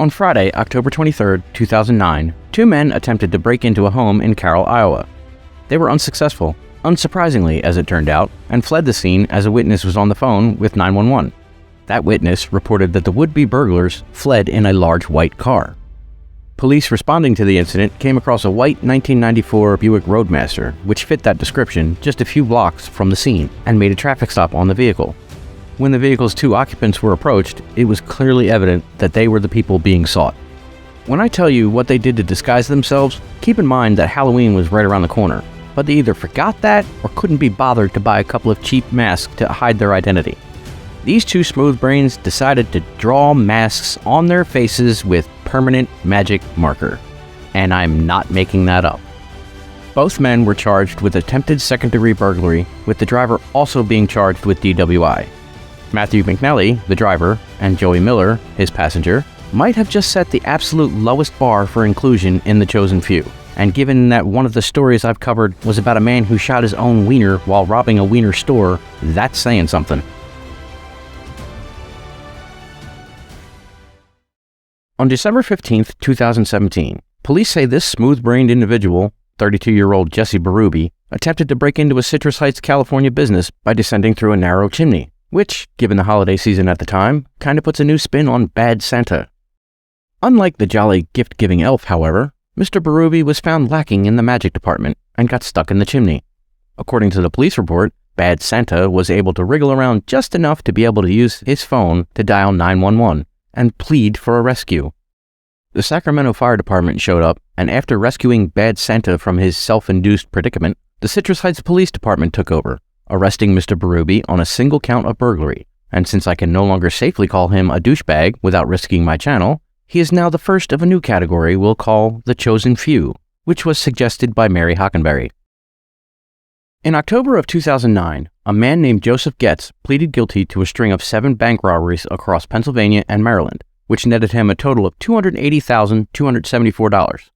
On Friday, October 23, 2009, two men attempted to break into a home in Carroll, Iowa. They were unsuccessful, unsurprisingly as it turned out, and fled the scene as a witness was on the phone with 911. That witness reported that the would-be burglars fled in a large white car. Police responding to the incident came across a white 1994 Buick Roadmaster, which fit that description just a few blocks from the scene, and made a traffic stop on the vehicle. When the vehicle's two occupants were approached, it was clearly evident that they were the people being sought. When I tell you what they did to disguise themselves, keep in mind that Halloween was right around the corner, but they either forgot that or couldn't be bothered to buy a couple of cheap masks to hide their identity. These two smooth brains decided to draw masks on their faces with permanent magic marker. And I'm not making that up. Both men were charged with attempted second-degree burglary, with the driver also being charged with DWI. Matthew McNally, the driver, and Joey Miller, his passenger, might have just set the absolute lowest bar for inclusion in the chosen few. And given that one of the stories I've covered was about a man who shot his own wiener while robbing a wiener store, that's saying something. On December 15, 2017, police say this smooth-brained individual, 32-year-old Jesse Berube, attempted to break into a Citrus Heights, California business by descending through a narrow chimney, which, given the holiday season at the time, kinda puts a new spin on Bad Santa. Unlike the jolly gift-giving elf, however, Mr. Berube was found lacking in the magic department and got stuck in the chimney. According to the police report, Bad Santa was able to wriggle around just enough to be able to use his phone to dial 911 and plead for a rescue. The Sacramento Fire Department showed up, and after rescuing Bad Santa from his self-induced predicament, the Citrus Heights Police Department took over, arresting Mr. Berube on a single count of burglary, and since I can no longer safely call him a douchebag without risking my channel, he is now the first of a new category we'll call the Chosen Few, which was suggested by Mary Hockenberry. In October of 2009, a man named Joseph Getz pleaded guilty to a string of 7 bank robberies across Pennsylvania and Maryland, which netted him a total of $280,274.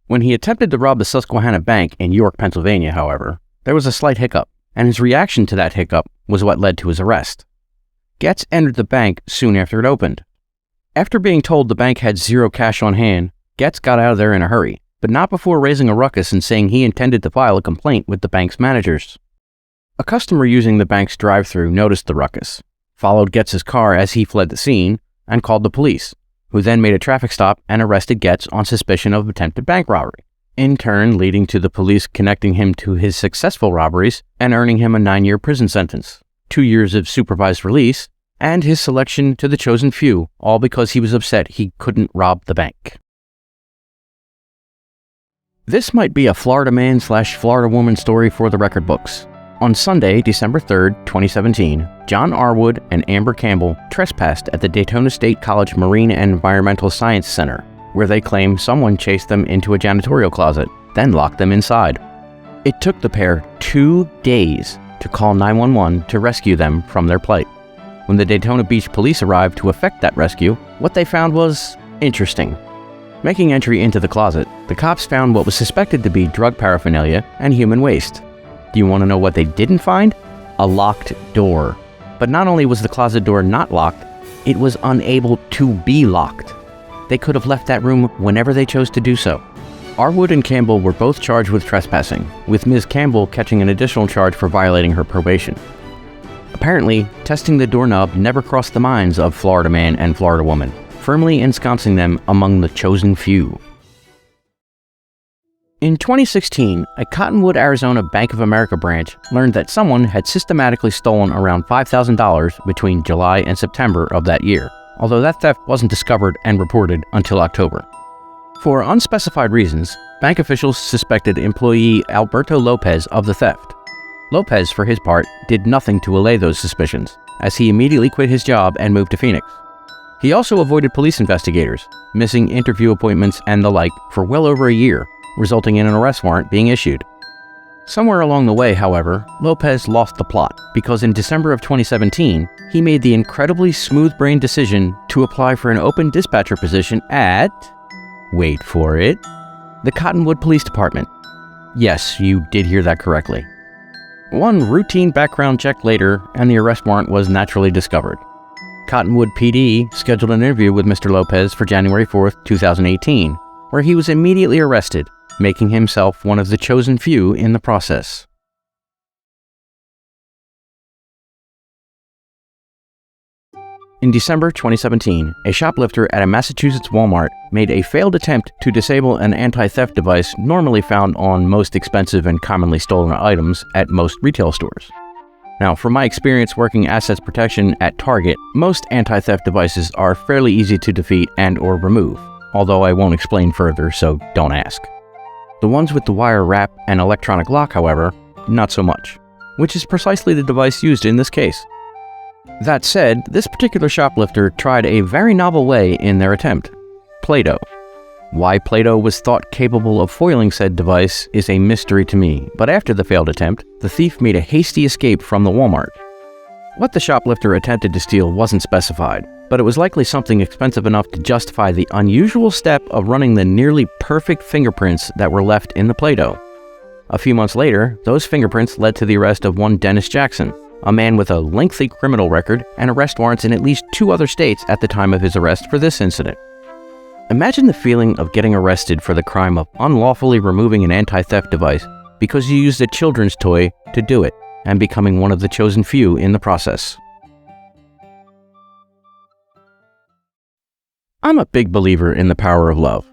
When he attempted to rob the Susquehanna Bank in York, Pennsylvania, however, there was a slight hiccup, and his reaction to that hiccup was what led to his arrest. Getz entered the bank soon after it opened. After being told the bank had zero cash on hand, Getz got out of there in a hurry, but not before raising a ruckus and saying he intended to file a complaint with the bank's managers. A customer using the bank's drive-thru noticed the ruckus, followed Getz's car as he fled the scene, and called the police, who then made a traffic stop and arrested Getz on suspicion of attempted bank robbery, in turn leading to the police connecting him to his successful robberies and earning him a 9-year prison sentence, 2 years of supervised release, and his selection to the Chosen Few, all because he was upset he couldn't rob the bank. This might be a Florida man / Florida woman story for the record books. On Sunday, December 3, 2017, John Arwood and Amber Campbell trespassed at the Daytona State College Marine and Environmental Science Center, where they claim someone chased them into a janitorial closet, then locked them inside. It took the pair 2 days to call 911 to rescue them from their plight. When the Daytona Beach police arrived to effect that rescue, what they found was interesting. Making entry into the closet, the cops found what was suspected to be drug paraphernalia and human waste. Do you want to know what they didn't find? A locked door. But not only was the closet door not locked, it was unable to be locked. They could have left that room whenever they chose to do so. Arwood and Campbell were both charged with trespassing, with Ms. Campbell catching an additional charge for violating her probation. Apparently, testing the doorknob never crossed the minds of Florida man and Florida woman, firmly ensconcing them among the chosen few. In 2016, a Cottonwood, Arizona Bank of America branch learned that someone had systematically stolen around $5,000 between July and September of that year, although that theft wasn't discovered and reported until October. For unspecified reasons, bank officials suspected employee Alberto Lopez of the theft. Lopez, for his part, did nothing to allay those suspicions, as he immediately quit his job and moved to Phoenix. He also avoided police investigators, missing interview appointments and the like for well over a year, resulting in an arrest warrant being issued. Somewhere along the way, however, Lopez lost the plot because in December of 2017, he made the incredibly smooth-brained decision to apply for an open dispatcher position at, wait for it, the Cottonwood Police Department. Yes, you did hear that correctly. One routine background check later, and the arrest warrant was naturally discovered. Cottonwood PD scheduled an interview with Mr. Lopez for January 4, 2018, where he was immediately arrested, making himself one of the chosen few in the process. In December 2017, a shoplifter at a Massachusetts Walmart made a failed attempt to disable an anti-theft device normally found on most expensive and commonly stolen items at most retail stores. Now, from my experience working assets protection at Target, most anti-theft devices are fairly easy to defeat and/or remove, although I won't explain further, so don't ask. The ones with the wire wrap and electronic lock, however, not so much, which is precisely the device used in this case. That said, this particular shoplifter tried a very novel way in their attempt: Play-Doh. Why Play-Doh was thought capable of foiling said device is a mystery to me, but after the failed attempt, the thief made a hasty escape from the Walmart. What the shoplifter attempted to steal wasn't specified, but it was likely something expensive enough to justify the unusual step of running the nearly perfect fingerprints that were left in the Play-Doh. A few months later, those fingerprints led to the arrest of one Dennis Jackson, a man with a lengthy criminal record and arrest warrants in at least 2 other states at the time of his arrest for this incident. Imagine the feeling of getting arrested for the crime of unlawfully removing an anti-theft device because you used a children's toy to do it, and becoming one of the chosen few in the process. I'm a big believer in the power of love.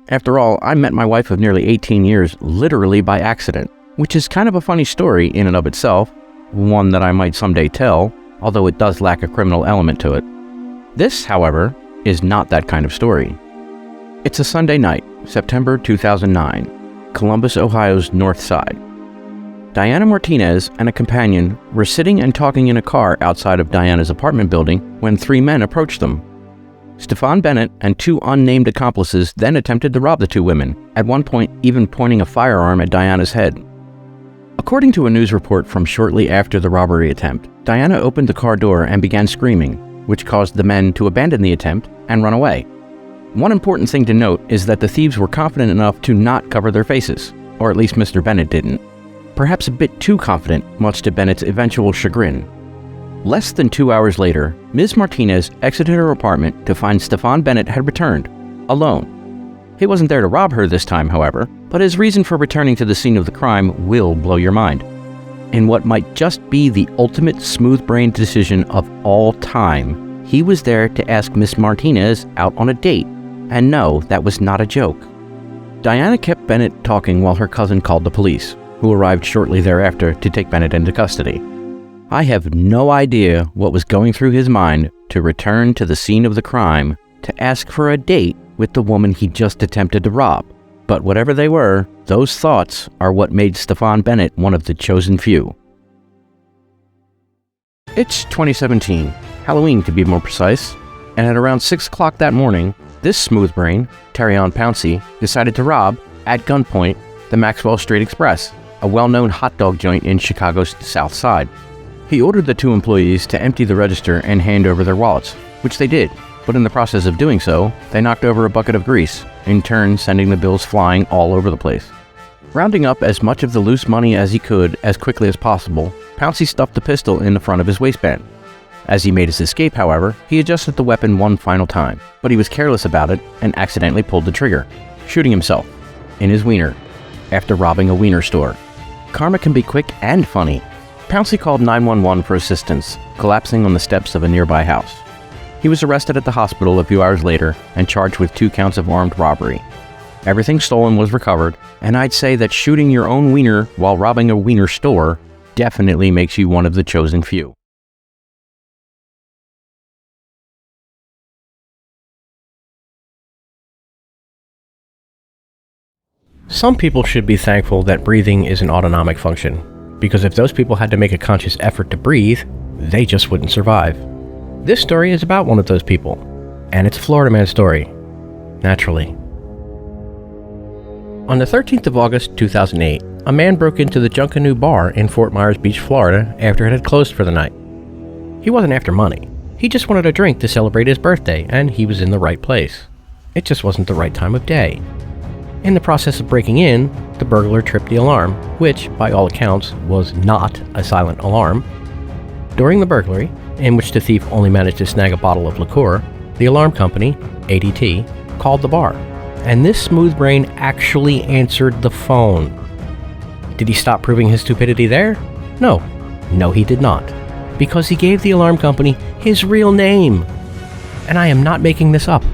After all, I met my wife of nearly 18 years literally by accident, which is kind of a funny story in and of itself, one that I might someday tell, although it does lack a criminal element to it. This, however, is not that kind of story. It's a Sunday night, September 2009, Columbus, Ohio's North Side. Diana Martinez and a companion were sitting and talking in a car outside of Diana's apartment building when 3 men approached them. Stefan Bennett and 2 unnamed accomplices then attempted to rob the 2 women, at one point even pointing a firearm at Diana's head. According to a news report from shortly after the robbery attempt, Diana opened the car door and began screaming, which caused the men to abandon the attempt and run away. One important thing to note is that the thieves were confident enough to not cover their faces, or at least Mr. Bennett didn't. Perhaps a bit too confident, much to Bennett's eventual chagrin. Less than 2 hours later, Ms. Martinez exited her apartment to find Stefan Bennett had returned, alone. He wasn't there to rob her this time, however, but his reason for returning to the scene of the crime will blow your mind. In what might just be the ultimate smooth-brained decision of all time, he was there to ask Miss Martinez out on a date, and no, that was not a joke. Diana kept Bennett talking while her cousin called the police, who arrived shortly thereafter to take Bennett into custody. I have no idea what was going through his mind to return to the scene of the crime to ask for a date with the woman he just attempted to rob. But whatever they were, those thoughts are what made Stefan Bennett one of the chosen few. It's 2017, Halloween to be more precise, and at around 6 o'clock that morning, this smooth brain, Terrion Pouncey, decided to rob, at gunpoint, the Maxwell Street Express, a well-known hot dog joint in Chicago's South Side. He ordered the 2 employees to empty the register and hand over their wallets, which they did, but in the process of doing so, they knocked over a bucket of grease, in turn sending the bills flying all over the place. Rounding up as much of the loose money as he could as quickly as possible, Pouncey stuffed the pistol in the front of his waistband. As he made his escape, however, he adjusted the weapon one final time, but he was careless about it and accidentally pulled the trigger, shooting himself in his wiener after robbing a wiener store. Karma can be quick and funny. Pouncey called 911 for assistance, collapsing on the steps of a nearby house. He was arrested at the hospital a few hours later and charged with 2 counts of armed robbery. Everything stolen was recovered, and I'd say that shooting your own wiener while robbing a wiener store definitely makes you one of the chosen few. Some people should be thankful that breathing is an autonomic function, because if those people had to make a conscious effort to breathe, they just wouldn't survive. This story is about one of those people, and it's a Florida man story, naturally. On the 13th of August 2008, a man broke into the Junkanoo Bar in Fort Myers Beach, Florida after it had closed for the night. He wasn't after money. He just wanted a drink to celebrate his birthday, and he was in the right place. It just wasn't the right time of day. In the process of breaking in, the burglar tripped the alarm, which, by all accounts, was not a silent alarm. During the burglary, in which the thief only managed to snag a bottle of liqueur, the alarm company, ADT, called the bar, and this smooth brain actually answered the phone. Did he stop proving his stupidity there? No. No, he did not. Because he gave the alarm company his real name. And I am not making this up.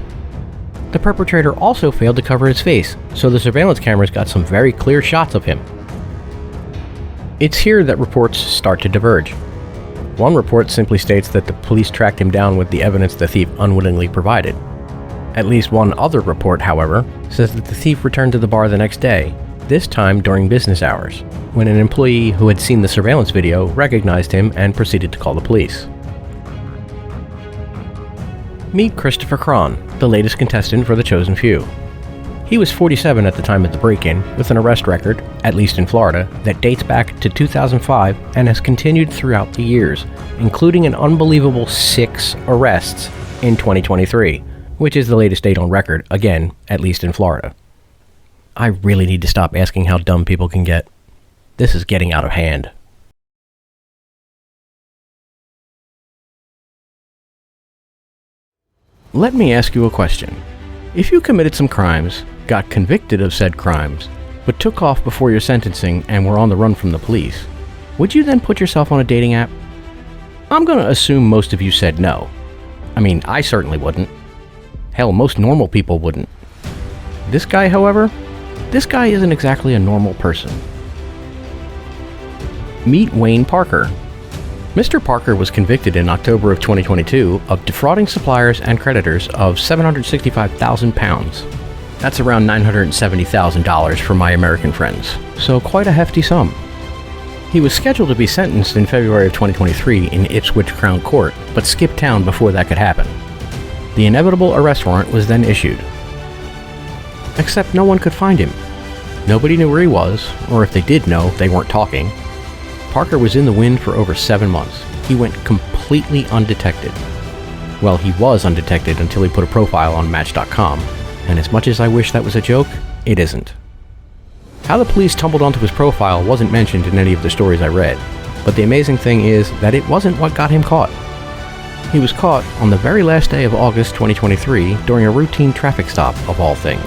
The perpetrator also failed to cover his face, so the surveillance cameras got some very clear shots of him. It's here that reports start to diverge. One report simply states that the police tracked him down with the evidence the thief unwittingly provided. At least one other report, however, says that the thief returned to the bar the next day, this time during business hours, when an employee who had seen the surveillance video recognized him and proceeded to call the police. Meet Christopher Cron, the latest contestant for The Chosen Few. He was 47 at the time of the break-in, with an arrest record, at least in Florida, that dates back to 2005 and has continued throughout the years, including an unbelievable 6 arrests in 2023, which is the latest date on record, again, at least in Florida. I really need to stop asking how dumb people can get. This is getting out of hand. Let me ask you a question. If you committed some crimes, got convicted of said crimes, but took off before your sentencing and were on the run from the police, would you then put yourself on a dating app? I'm going to assume most of you said no. I mean, I certainly wouldn't. Hell, most normal people wouldn't. This guy, however, this guy isn't exactly a normal person. Meet Wayne Parker. Mr. Parker was convicted in October of 2022 of defrauding suppliers and creditors of £765,000. That's around $970,000 for my American friends, so quite a hefty sum. He was scheduled to be sentenced in February of 2023 in Ipswich Crown Court, but skipped town before that could happen. The inevitable arrest warrant was then issued. Except no one could find him. Nobody knew where he was, or if they did know, they weren't talking. Parker was in the wind for over 7 months. He went completely undetected. Well, he was undetected until he put a profile on Match.com, and as much as I wish that was a joke, it isn't. How the police tumbled onto his profile wasn't mentioned in any of the stories I read, but the amazing thing is that it wasn't what got him caught. He was caught on the very last day of August 2023 during a routine traffic stop, of all things.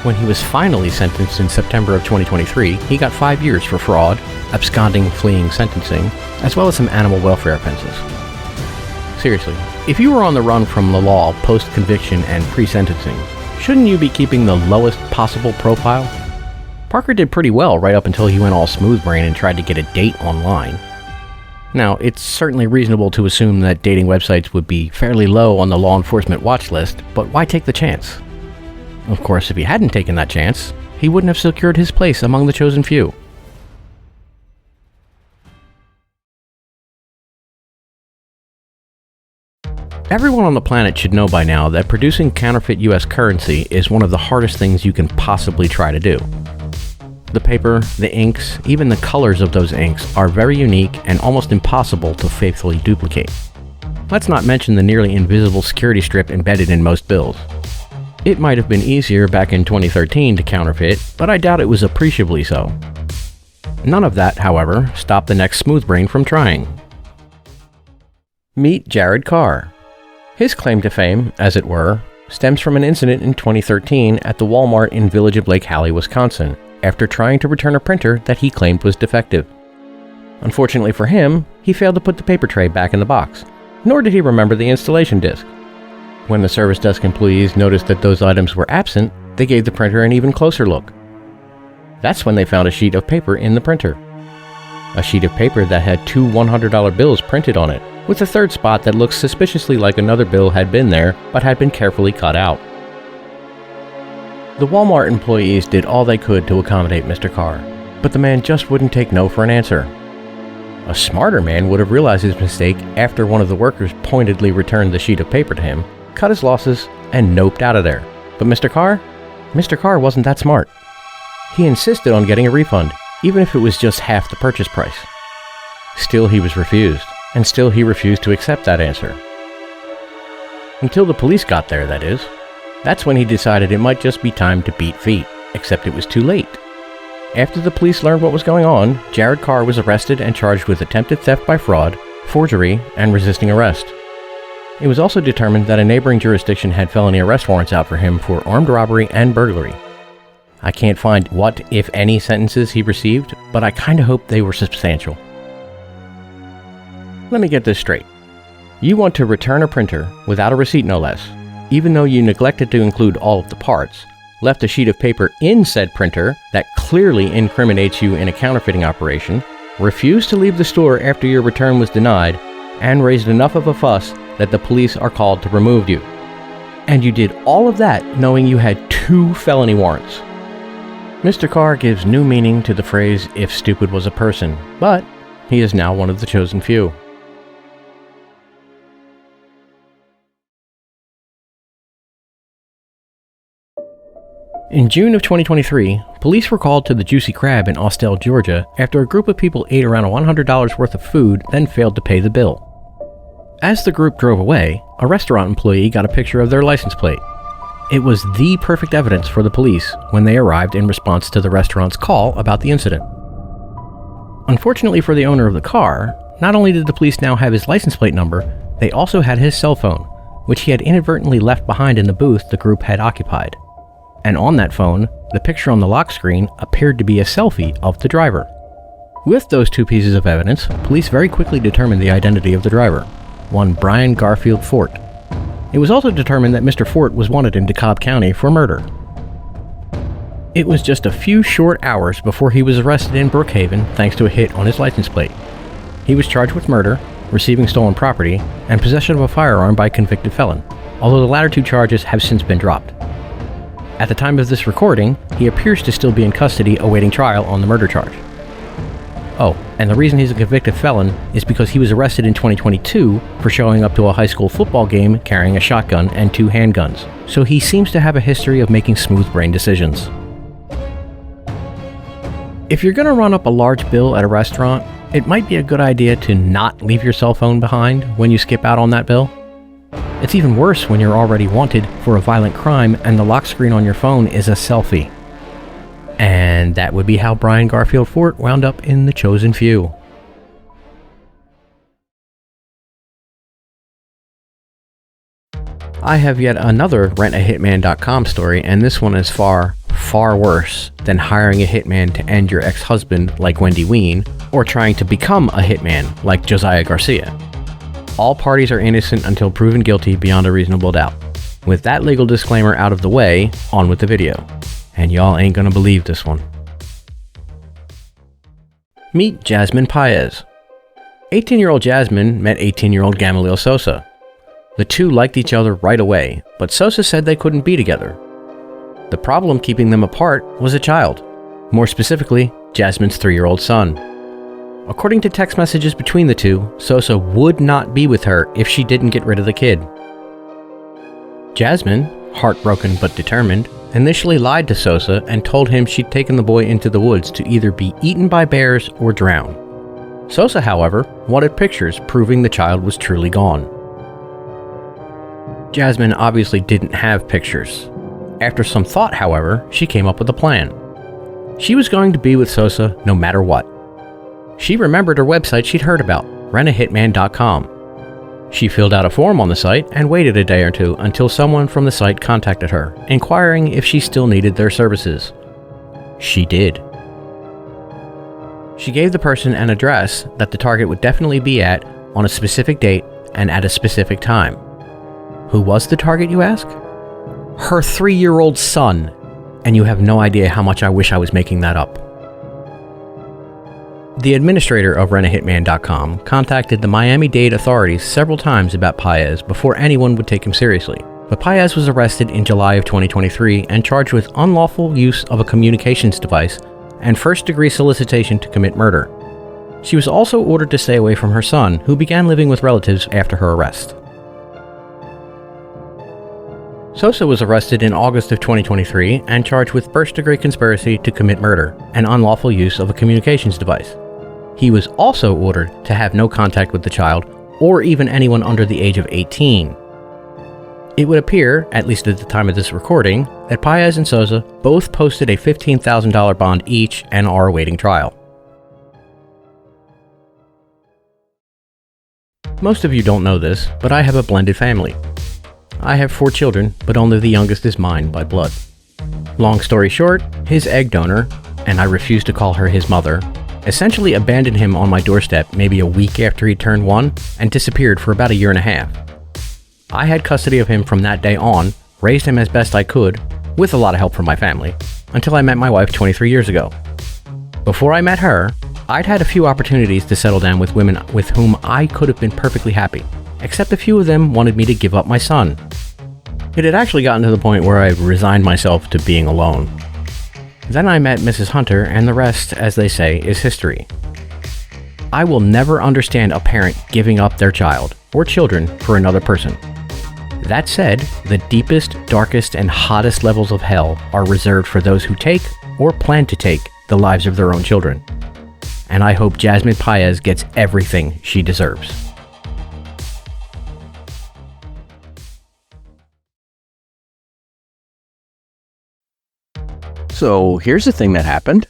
When he was finally sentenced in September of 2023, he got 5 years for fraud, absconding, fleeing sentencing, as well as some animal welfare offenses. Seriously, if you were on the run from the law post-conviction and pre-sentencing, shouldn't you be keeping the lowest possible profile? Parker did pretty well right up until he went all smooth brain and tried to get a date online. Now, it's certainly reasonable to assume that dating websites would be fairly low on the law enforcement watch list, but why take the chance? Of course, if he hadn't taken that chance, he wouldn't have secured his place among the chosen few. Everyone on the planet should know by now that producing counterfeit US currency is one of the hardest things you can possibly try to do. The paper, the inks, even the colors of those inks are very unique and almost impossible to faithfully duplicate. Let's not mention the nearly invisible security strip embedded in most bills. It might have been easier back in 2013 to counterfeit, but I doubt it was appreciably so. None of that, however, stopped the next smooth brain from trying. Meet Jared Carr. His claim to fame, as it were, stems from an incident in 2013 at the Walmart in Village of Lake Hallie, Wisconsin, after trying to return a printer that he claimed was defective. Unfortunately for him, he failed to put the paper tray back in the box, nor did he remember the installation disc. When the service desk employees noticed that those items were absent, they gave the printer an even closer look. That's when they found a sheet of paper in the printer. A sheet of paper that had 2 $100 bills printed on it, with a third spot that looks suspiciously like another bill had been there, but had been carefully cut out. The Walmart employees did all they could to accommodate Mr. Carr, but the man just wouldn't take no for an answer. A smarter man would have realized his mistake after one of the workers pointedly returned the sheet of paper to him, cut his losses, and noped out of there. But Mr. Carr wasn't that smart. He insisted on getting a refund, even if it was just half the purchase price. Still he was refused, and still he refused to accept that answer. Until the police got there, that is. That's when he decided it might just be time to beat feet, except it was too late. After the police learned what was going on, Jared Carr was arrested and charged with attempted theft by fraud, forgery, and resisting arrest. It was also determined that a neighboring jurisdiction had felony arrest warrants out for him for armed robbery and burglary. I can't find what, if any, sentences he received, but I kinda hope they were substantial. Let me get this straight. You want to return a printer without a receipt, no less, even though you neglected to include all of the parts, left a sheet of paper in said printer that clearly incriminates you in a counterfeiting operation, refused to leave the store after your return was denied, and raised enough of a fuss that the police are called to remove you. And you did all of that knowing you had 2 felony warrants. Mr. Carr gives new meaning to the phrase, "if stupid was a person," but he is now one of the chosen few. In June of 2023, police were called to the Juicy Crab in Austell, Georgia, after a group of people ate around $100 worth of food, then failed to pay the bill. As the group drove away, a restaurant employee got a picture of their license plate. It was the perfect evidence for the police when they arrived in response to the restaurant's call about the incident. Unfortunately for the owner of the car, not only did the police now have his license plate number, they also had his cell phone, which he had inadvertently left behind in the booth the group had occupied. And on that phone, the picture on the lock screen appeared to be a selfie of the driver. With those 2 pieces of evidence, police very quickly determined the identity of the driver, one Brian Garfield Fort. It was also determined that Mr. Fort was wanted in DeKalb County for murder. It was just a few short hours before he was arrested in Brookhaven thanks to a hit on his license plate. He was charged with murder, receiving stolen property, and possession of a firearm by a convicted felon, although the latter 2 charges have since been dropped. At the time of this recording, he appears to still be in custody awaiting trial on the murder charge. Oh, and the reason he's a convicted felon is because he was arrested in 2022 for showing up to a high school football game carrying a shotgun and 2 handguns, so he seems to have a history of making smooth-brained decisions. If you're going to run up a large bill at a restaurant, it might be a good idea to not leave your cell phone behind when you skip out on that bill. It's even worse when you're already wanted for a violent crime and the lock screen on your phone is a selfie. And that would be how Brian Garfield Fort wound up in the chosen few. I have yet another rentahitman.com story, and this one is far, far worse than hiring a hitman to end your ex-husband like Wendy Ween, or trying to become a hitman like Josiah Garcia. All parties are innocent until proven guilty beyond a reasonable doubt. With that legal disclaimer out of the way, on with the video. And y'all ain't gonna believe this one. Meet Jasmine Paez. 18-year-old Jasmine met 18-year-old Gamaliel Sosa. The 2 liked each other right away, but Sosa said they couldn't be together. The problem keeping them apart was a child. More specifically, Jasmine's 3-year-old son. According to text messages between the 2, Sosa would not be with her if she didn't get rid of the kid. Jasmine, heartbroken but determined, initially lied to Sosa and told him she'd taken the boy into the woods to either be eaten by bears or drown. Sosa, however, wanted pictures proving the child was truly gone. Jasmine obviously didn't have pictures. After some thought, however, she came up with a plan. She was going to be with Sosa no matter what. She remembered her website she'd heard about, rentahitman.com. She filled out a form on the site and waited a day or 2 until someone from the site contacted her, inquiring if she still needed their services. She did. She gave the person an address that the target would definitely be at on a specific date and at a specific time. Who was the target, you ask? Her 3-year-old son, and you have no idea how much I wish I was making that up. The administrator of rentahitman.com contacted the Miami-Dade authorities several times about Paez before anyone would take him seriously, but Paez was arrested in July of 2023 and charged with unlawful use of a communications device and first-degree solicitation to commit murder. She was also ordered to stay away from her son, who began living with relatives after her arrest. Sosa was arrested in August of 2023 and charged with first-degree conspiracy to commit murder and unlawful use of a communications device. He was also ordered to have no contact with the child or even anyone under the age of 18. It would appear, at least at the time of this recording, that Paez and Sosa both posted a $15,000 bond each and are awaiting trial. Most of you don't know this, but I have a blended family. I have 4 children, but only the youngest is mine by blood. Long story short, his egg donor, and I refuse to call her his mother, essentially abandoned him on my doorstep maybe a week after he turned 1 and disappeared for about a year and a half. I had custody of him from that day on, raised him as best I could, with a lot of help from my family, until I met my wife 23 years ago. Before I met her, I'd had a few opportunities to settle down with women with whom I could have been perfectly happy, except a few of them wanted me to give up my son. It had actually gotten to the point where I resigned myself to being alone. Then I met Mrs. Hunter, and the rest, as they say, is history. I will never understand a parent giving up their child, or children, for another person. That said, the deepest, darkest, and hottest levels of hell are reserved for those who take, or plan to take, the lives of their own children. And I hope Jasmine Paez gets everything she deserves. So here's the thing that happened.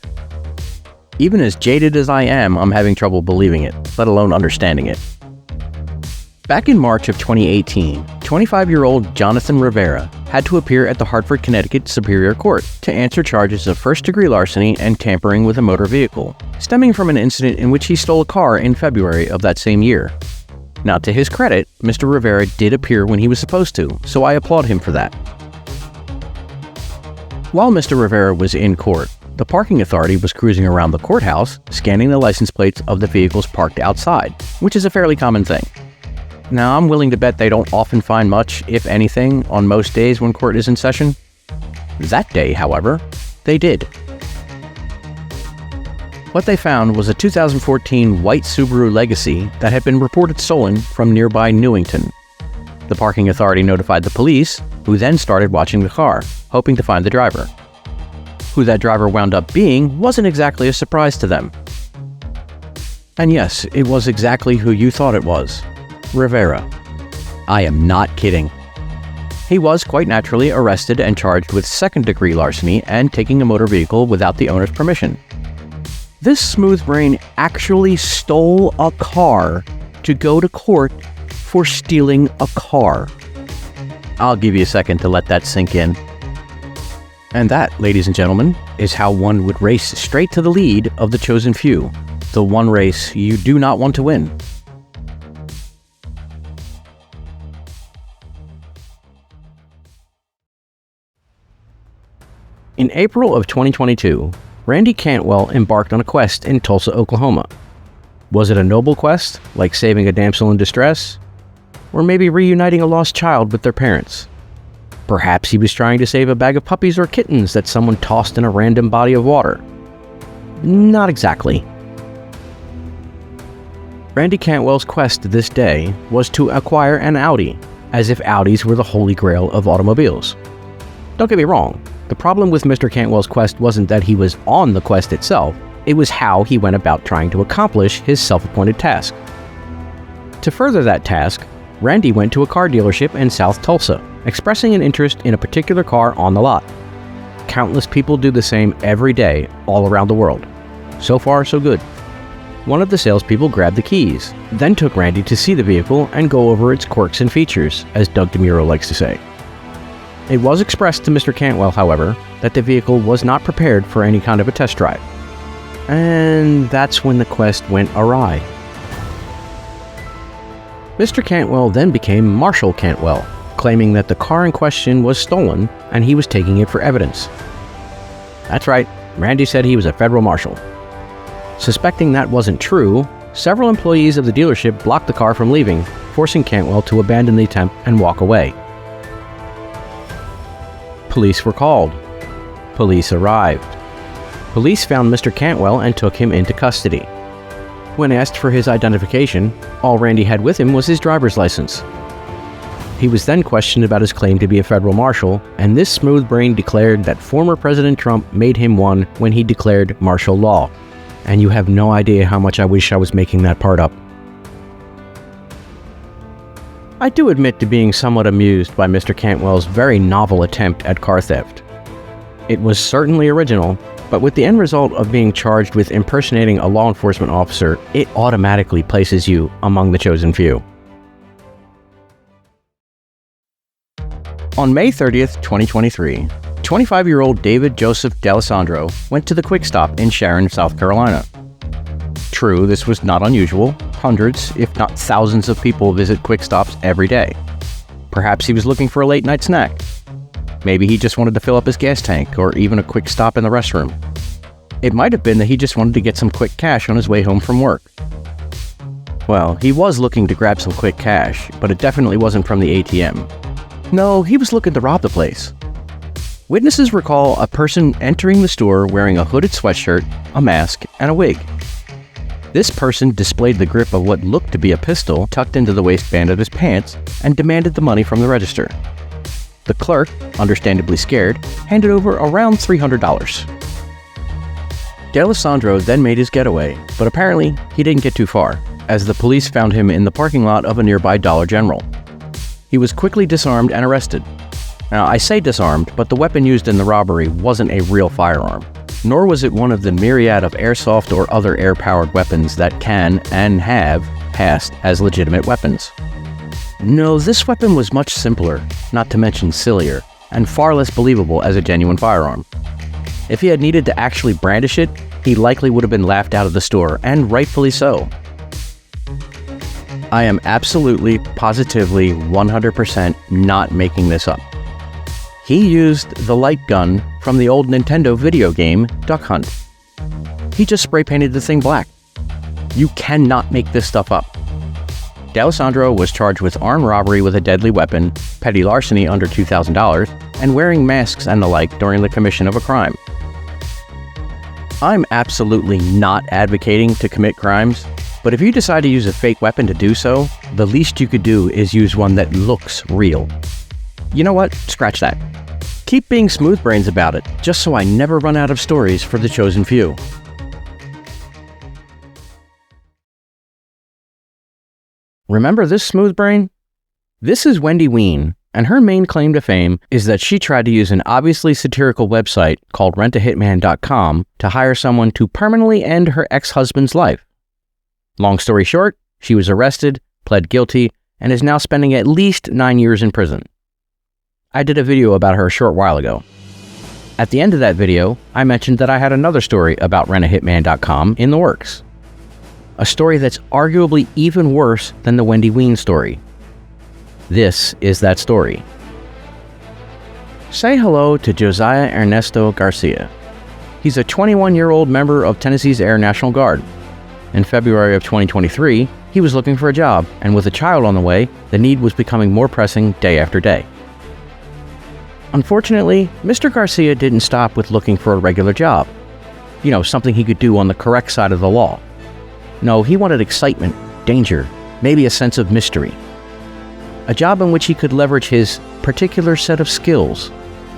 Even as jaded as I am, I'm having trouble believing it, let alone understanding it. Back in March of 2018, 25-year-old Jonathan Rivera had to appear at the Hartford, Connecticut Superior Court to answer charges of first-degree larceny and tampering with a motor vehicle, stemming from an incident in which he stole a car in February of that same year. Now, to his credit, Mr. Rivera did appear when he was supposed to, so I applaud him for that. While Mr. Rivera was in court, the parking authority was cruising around the courthouse, scanning the license plates of the vehicles parked outside, which is a fairly common thing. Now, I'm willing to bet they don't often find much, if anything, on most days when court is in session. That day, however, they did. What they found was a 2014 white Subaru Legacy that had been reported stolen from nearby Newington. The parking authority notified the police, who then started watching the car, hoping to find the driver. Who that driver wound up being wasn't exactly a surprise to them. And yes, it was exactly who you thought it was. Rivera. I am not kidding. He was quite naturally arrested and charged with second-degree larceny and taking a motor vehicle without the owner's permission. This smooth brain actually stole a car to go to court for stealing a car. I'll give you a second to let that sink in. And that, ladies and gentlemen, is how one would race straight to the lead of the chosen few, the one race you do not want to win. In April of 2022, Randy Cantwell embarked on a quest in Tulsa, Oklahoma. Was it a noble quest, like saving a damsel in distress? Or maybe reuniting a lost child with their parents? Perhaps he was trying to save a bag of puppies or kittens that someone tossed in a random body of water. Not exactly. Randy Cantwell's quest this day was to acquire an Audi, as if Audis were the holy grail of automobiles. Don't get me wrong, the problem with Mr. Cantwell's quest wasn't that he was on the quest itself, it was how he went about trying to accomplish his self-appointed task. To further that task, Randy went to a car dealership in South Tulsa, expressing an interest in a particular car on the lot. Countless people do the same every day all around the world. So far, so good. One of the salespeople grabbed the keys, then took Randy to see the vehicle and go over its quirks and features, as Doug DeMuro likes to say. It was expressed to Mr. Cantwell, however, that the vehicle was not prepared for any kind of a test drive. And that's when the quest went awry. Mr. Cantwell then became Marshall Cantwell, claiming that the car in question was stolen and he was taking it for evidence. That's right, Randy said he was a federal marshal. Suspecting that wasn't true, several employees of the dealership blocked the car from leaving, forcing Cantwell to abandon the attempt and walk away. Police were called. Police arrived. Police found Mr. Cantwell and took him into custody. When asked for his identification, all Randy had with him was his driver's license. He was then questioned about his claim to be a federal marshal, and this smooth brain declared that former President Trump made him one when he declared martial law. And you have no idea how much I wish I was making that part up. I do admit to being somewhat amused by Mr. Cantwell's very novel attempt at car theft. It was certainly original, but with the end result of being charged with impersonating a law enforcement officer, it automatically places you among the chosen few. On May 30th, 2023, 25-year-old David Joseph D'Alessandro went to the Quick Stop in Sharon, South Carolina. True, this was not unusual. Hundreds, if not thousands of people visit Quick Stops every day. Perhaps he was looking for a late-night snack. Maybe he just wanted to fill up his gas tank, or even a quick stop in the restroom. It might have been that he just wanted to get some quick cash on his way home from work. Well, he was looking to grab some quick cash, but it definitely wasn't from the ATM. No, he was looking to rob the place. Witnesses recall a person entering the store wearing a hooded sweatshirt, a mask, and a wig. This person displayed the grip of what looked to be a pistol tucked into the waistband of his pants and demanded the money from the register. The clerk, understandably scared, handed over around $300. D'Alessandro then made his getaway, but apparently he didn't get too far, as the police found him in the parking lot of a nearby Dollar General. He was quickly disarmed and arrested. Now, I say disarmed, but the weapon used in the robbery wasn't a real firearm, nor was it one of the myriad of airsoft or other air-powered weapons that can and have passed as legitimate weapons. No, this weapon was much simpler, not to mention sillier, and far less believable as a genuine firearm. If he had needed to actually brandish it, he likely would have been laughed out of the store, and rightfully so. I am absolutely, positively, 100% not making this up. He used the light gun from the old Nintendo video game, Duck Hunt. He just spray painted the thing black. You cannot make this stuff up. D'Alessandro was charged with armed robbery with a deadly weapon, petty larceny under $2,000, and wearing masks and the like during the commission of a crime. I'm absolutely not advocating to commit crimes, but if you decide to use a fake weapon to do so, the least you could do is use one that looks real. You know what? Scratch that. Keep being smooth brains about it, just so I never run out of stories for the chosen few. Remember this smooth brain? This is Wendy Ween, and her main claim to fame is that she tried to use an obviously satirical website called rentahitman.com to hire someone to permanently end her ex-husband's life. Long story short, she was arrested, pled guilty, and is now spending at least 9 years in prison. I did a video about her a short while ago. At the end of that video, I mentioned that I had another story about rentahitman.com in the works. A story that's arguably even worse than the Wendy Ween story. This is that story. Say hello to Josiah Ernesto Garcia. He's a 21-year-old member of Tennessee's Air National Guard. In February of 2023, he was looking for a job, and with a child on the way, the need was becoming more pressing day after day. Unfortunately, Mr. Garcia didn't stop with looking for a regular job. You know, something he could do on the correct side of the law. No, he wanted excitement, danger, maybe a sense of mystery. A job in which he could leverage his particular set of skills.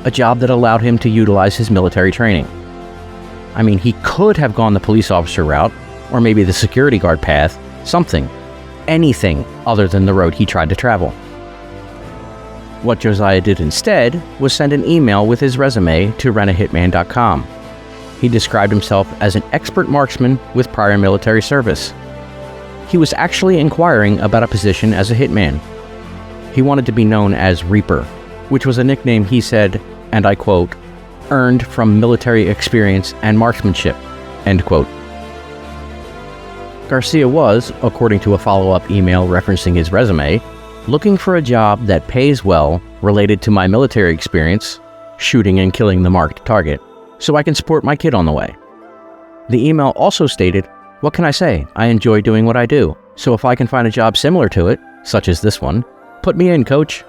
A job that allowed him to utilize his military training. I mean, he could have gone the police officer route, or maybe the security guard path, something, anything other than the road he tried to travel. What Josiah did instead was send an email with his resume to rentahitman.com. He described himself as an expert marksman with prior military service. He was actually inquiring about a position as a hitman. He wanted to be known as Reaper, which was a nickname he said, and I quote, earned from military experience and marksmanship, end quote. Garcia was, according to a follow-up email referencing his resume, looking for a job that pays well related to my military experience, shooting and killing the marked target, so I can support my kid on the way. The email also stated, what can I say? I enjoy doing what I do, so if I can find a job similar to it, such as this one, put me in, coach.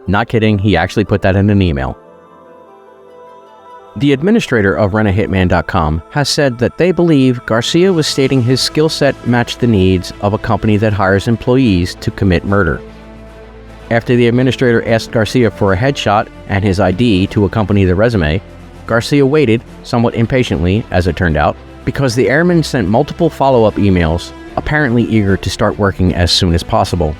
Not kidding, he actually put that in an email. The administrator of rentahitman.com has said that they believe Garcia was stating his skill set matched the needs of a company that hires employees to commit murder. After the administrator asked Garcia for a headshot and his ID to accompany the resume, Garcia waited, somewhat impatiently, as it turned out, because the airman sent multiple follow-up emails, apparently eager to start working as soon as possible.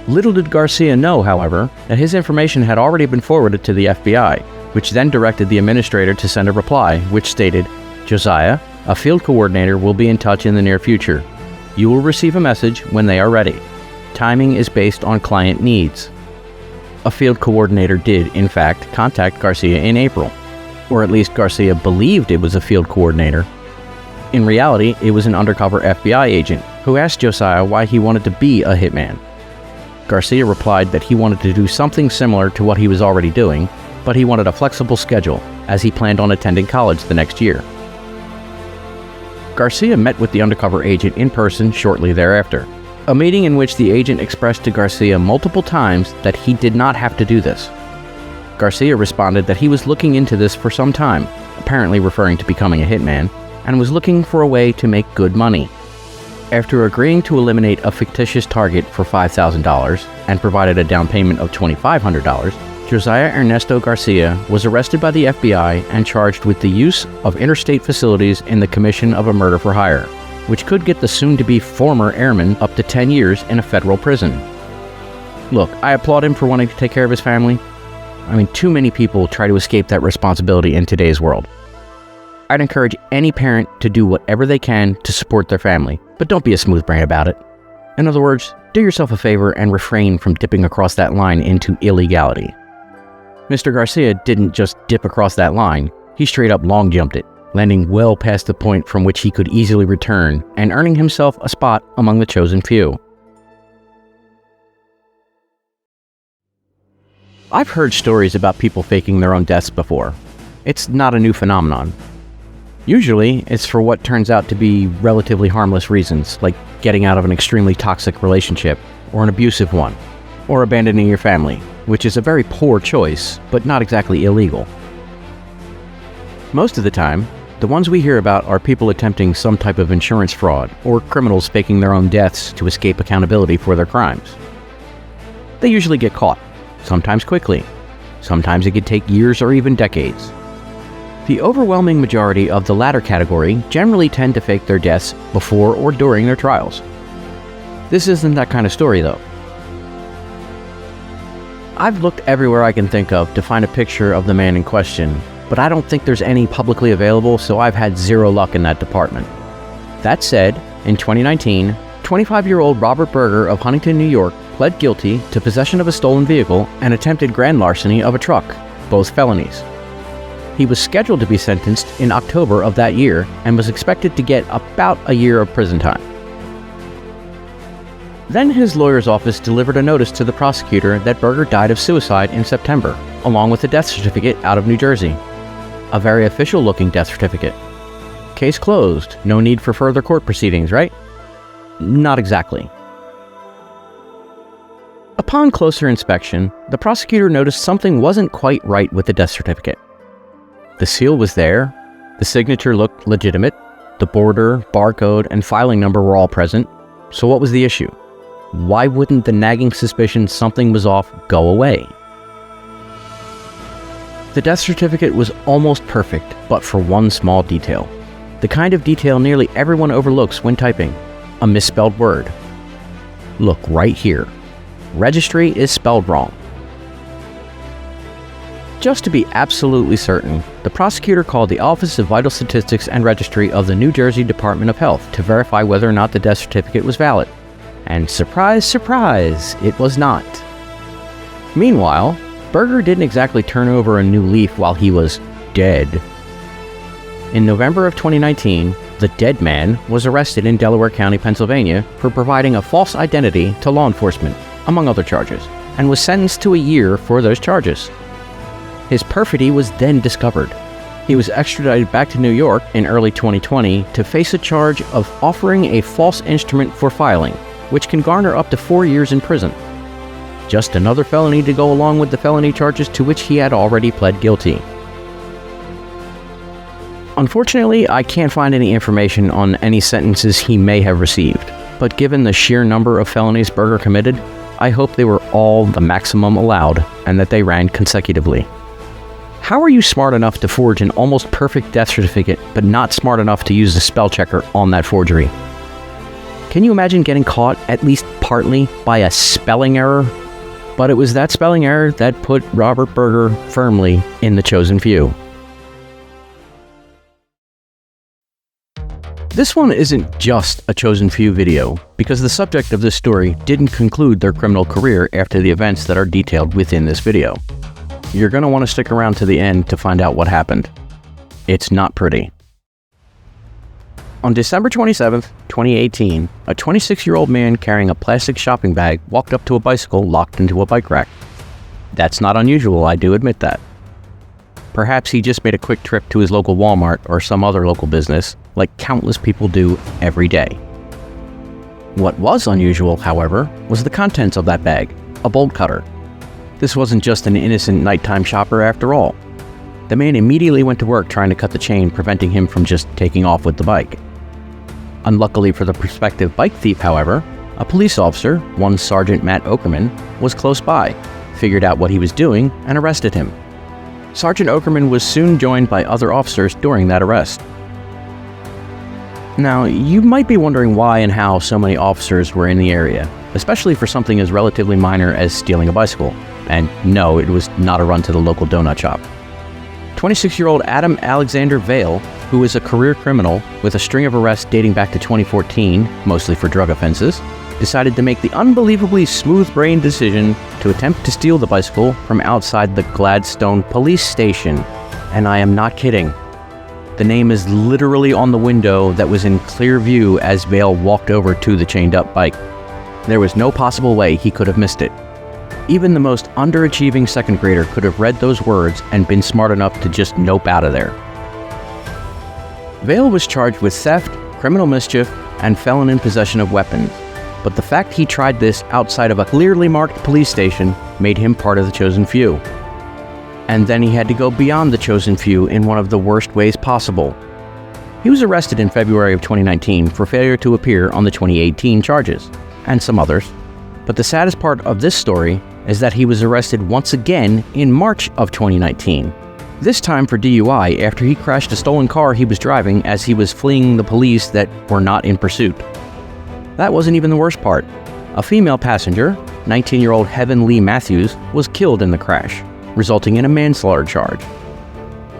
Little did Garcia know, however, that his information had already been forwarded to the FBI, which then directed the administrator to send a reply, which stated, Josiah, a field coordinator will be in touch in the near future. You will receive a message when they are ready. Timing is based on client needs. a field coordinator did, in fact, contact Garcia in April. Or at least Garcia believed it was a field coordinator. In reality, it was an undercover FBI agent who asked Josiah why he wanted to be a hitman. Garcia replied that he wanted to do something similar to what he was already doing, but he wanted a flexible schedule, as he planned on attending college the next year. Garcia met with the undercover agent in person shortly thereafter, a meeting in which the agent expressed to Garcia multiple times that he did not have to do this. Garcia responded that he was looking into this for some time, apparently referring to becoming a hitman, and was looking for a way to make good money. After agreeing to eliminate a fictitious target for $5,000 and provided a down payment of $2,500, Josiah Ernesto Garcia was arrested by the FBI and charged with the use of interstate facilities in the commission of a murder for hire, which could get the soon-to-be former airman up to 10 years in a federal prison. Look, I applaud him for wanting to take care of his family. I mean, too many people try to escape that responsibility in today's world. I'd encourage any parent to do whatever they can to support their family, but don't be a smooth brain about it. In other words, do yourself a favor and refrain from dipping across that line into illegality. Mr. Garcia didn't just dip across that line, he straight up long jumped it, landing well past the point from which he could easily return and earning himself a spot among the chosen few. I've heard stories about people faking their own deaths before. It's not a new phenomenon. Usually, it's for what turns out to be relatively harmless reasons, like getting out of an extremely toxic relationship, or an abusive one, or abandoning your family, which is a very poor choice, but not exactly illegal. Most of the time, the ones we hear about are people attempting some type of insurance fraud, or criminals faking their own deaths to escape accountability for their crimes. They usually get caught, sometimes quickly. Sometimes it could take years or even decades. The overwhelming majority of the latter category generally tend to fake their deaths before or during their trials. This isn't that kind of story, though. I've looked everywhere I can think of to find a picture of the man in question, but I don't think there's any publicly available, so I've had zero luck in that department. That said, in 2019, 25-year-old Robert Berger of Huntington, New York, pled guilty to possession of a stolen vehicle and attempted grand larceny of a truck, both felonies. He was scheduled to be sentenced in October of that year and was expected to get about a year of prison time. Then his lawyer's office delivered a notice to the prosecutor that Berger died of suicide in September, along with a death certificate out of New Jersey. A very official-looking death certificate. Case closed. No need for further court proceedings, right? Not exactly. Upon closer inspection, the prosecutor noticed something wasn't quite right with the death certificate. The seal was there, the signature looked legitimate, the border, barcode, and filing number were all present, so what was the issue? Why wouldn't the nagging suspicion something was off go away? The death certificate was almost perfect, but for one small detail. The kind of detail nearly everyone overlooks when typing: a misspelled word. Look right here. Registry is spelled wrong. Just to be absolutely certain, the prosecutor called the Office of Vital Statistics and Registry of the New Jersey Department of Health to verify whether or not the death certificate was valid. And surprise, surprise, it was not. Meanwhile, Berger didn't exactly turn over a new leaf while he was dead. In November of 2019, the dead man was arrested in Delaware County, Pennsylvania for providing a false identity to law enforcement, among other charges, and was sentenced to a year for those charges. His perfidy was then discovered. He was extradited back to New York in early 2020 to face a charge of offering a false instrument for filing, which can garner up to 4 years in prison. Just another felony to go along with the felony charges to which he had already pled guilty. Unfortunately, I can't find any information on any sentences he may have received, but given the sheer number of felonies Berger committed, I hope they were all the maximum allowed and that they ran consecutively. How are you smart enough to forge an almost perfect death certificate, but not smart enough to use the spell checker on that forgery? Can you imagine getting caught, at least partly, by a spelling error? But it was that spelling error that put Robert Berger firmly in the chosen few. This one isn't just a chosen few video, because the subject of this story didn't conclude their criminal career after the events that are detailed within this video. You're going to want to stick around to the end to find out what happened. It's not pretty. On December 27, 2018, a 26-year-old man carrying a plastic shopping bag walked up to a bicycle locked into a bike rack. That's not unusual, I do admit that. Perhaps he just made a quick trip to his local Walmart or some other local business, like countless people do every day. What was unusual, however, was the contents of that bag, a bolt cutter. This wasn't just an innocent nighttime shopper after all. The man immediately went to work trying to cut the chain, preventing him from just taking off with the bike. Unluckily for the prospective bike thief, however, a police officer, one Sergeant Matt Okerman, was close by, figured out what he was doing, and arrested him. Sergeant Okerman was soon joined by other officers during that arrest. Now, you might be wondering why and how so many officers were in the area, especially for something as relatively minor as stealing a bicycle. And no, it was not a run to the local donut shop. 26-year-old Adam Alexander Vale, who is a career criminal with a string of arrests dating back to 2014, mostly for drug offenses, decided to make the unbelievably smooth-brained decision to attempt to steal the bicycle from outside the Gladstone police station. And I am not kidding. The name is literally on the window that was in clear view as Vale walked over to the chained-up bike. There was no possible way he could have missed it. Even the most underachieving second grader could have read those words and been smart enough to just nope out of there. Vale was charged with theft, criminal mischief, and felon in possession of weapons. But the fact he tried this outside of a clearly marked police station made him part of the chosen few. And then he had to go beyond the chosen few in one of the worst ways possible. He was arrested in February of 2019 for failure to appear on the 2018 charges, and some others. But the saddest part of this story is that he was arrested once again in March of 2019. This time for DUI after he crashed a stolen car he was driving as he was fleeing the police that were not in pursuit. That wasn't even the worst part. A female passenger, 19-year-old Heaven Lee Matthews, was killed in the crash, resulting in a manslaughter charge.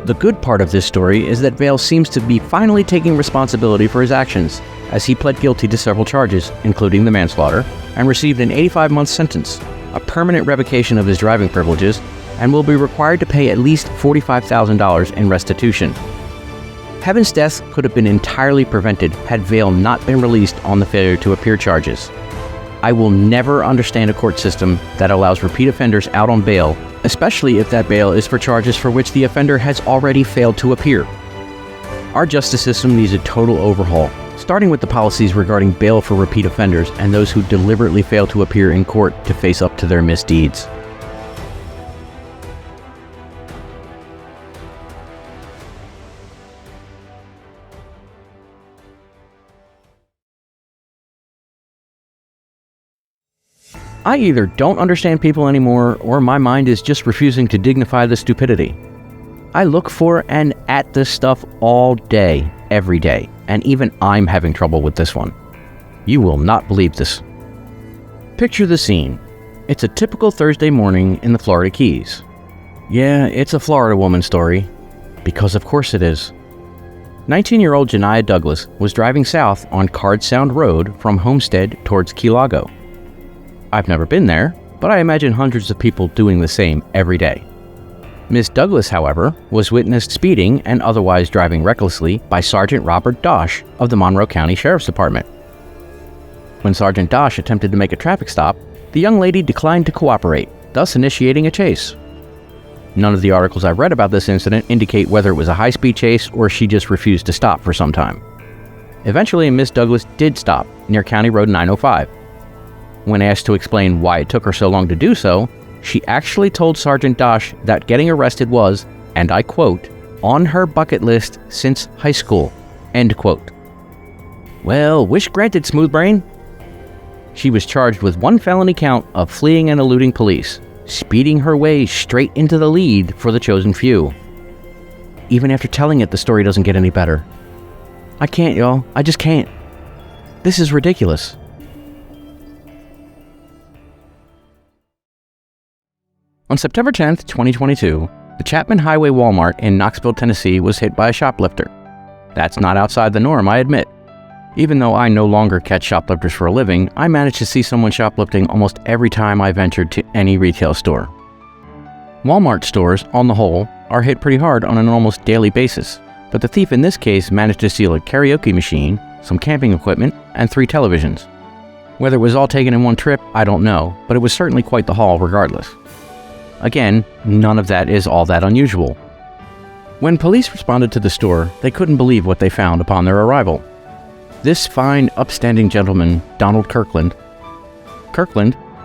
The good part of this story is that Vale seems to be finally taking responsibility for his actions, as he pled guilty to several charges, including the manslaughter, and received an 85-month sentence, a permanent revocation of his driving privileges, and will be required to pay at least $45,000 in restitution. Heaven's death could have been entirely prevented had Vale not been released on the failure to appear charges. I will never understand a court system that allows repeat offenders out on bail, especially if that bail is for charges for which the offender has already failed to appear. Our justice system needs a total overhaul, starting with the policies regarding bail for repeat offenders and those who deliberately fail to appear in court to face up to their misdeeds. I either don't understand people anymore, or my mind is just refusing to dignify the stupidity. I look for and at this stuff all day, every day, and even I'm having trouble with this one. You will not believe this. Picture the scene. It's a typical Thursday morning in the Florida Keys. Yeah, it's a Florida woman story, because of course it is. 19-year-old Janiah Douglas was driving south on Card Sound Road from Homestead towards Key Largo. I've never been there, but I imagine hundreds of people doing the same every day. Miss Douglas, however, was witnessed speeding and otherwise driving recklessly by Sergeant Robert Dosh of the Monroe County Sheriff's Department. When Sergeant Dosh attempted to make a traffic stop, the young lady declined to cooperate, thus initiating a chase. None of the articles I've read about this incident indicate whether it was a high-speed chase or she just refused to stop for some time. Eventually, Miss Douglas did stop near County Road 905. When asked to explain why it took her so long to do so, she actually told Sergeant Dosh that getting arrested was, and I quote, on her bucket list since high school, end quote. Well, wish granted, smooth-brained. She was charged with one felony count of fleeing and eluding police, speeding her way straight into the lead for the chosen few. Even after telling it, the story doesn't get any better. I can't, y'all. I just can't. This is ridiculous. On September 10th, 2022, the Chapman Highway Walmart in Knoxville, Tennessee was hit by a shoplifter. That's not outside the norm, I admit, Even though I no longer catch shoplifters for a living, I managed to see someone shoplifting almost every time I ventured to any retail store. Walmart stores, on the whole, are hit pretty hard on an almost daily basis, but the thief in this case managed to steal a karaoke machine, some camping equipment, and 3 televisions. Whether it was all taken in one trip, I don't know, but it was certainly quite the haul regardless. Again, none of that is all that unusual. When police responded to the store, they couldn't believe what they found upon their arrival. This fine, upstanding gentleman, Donald Kirkland,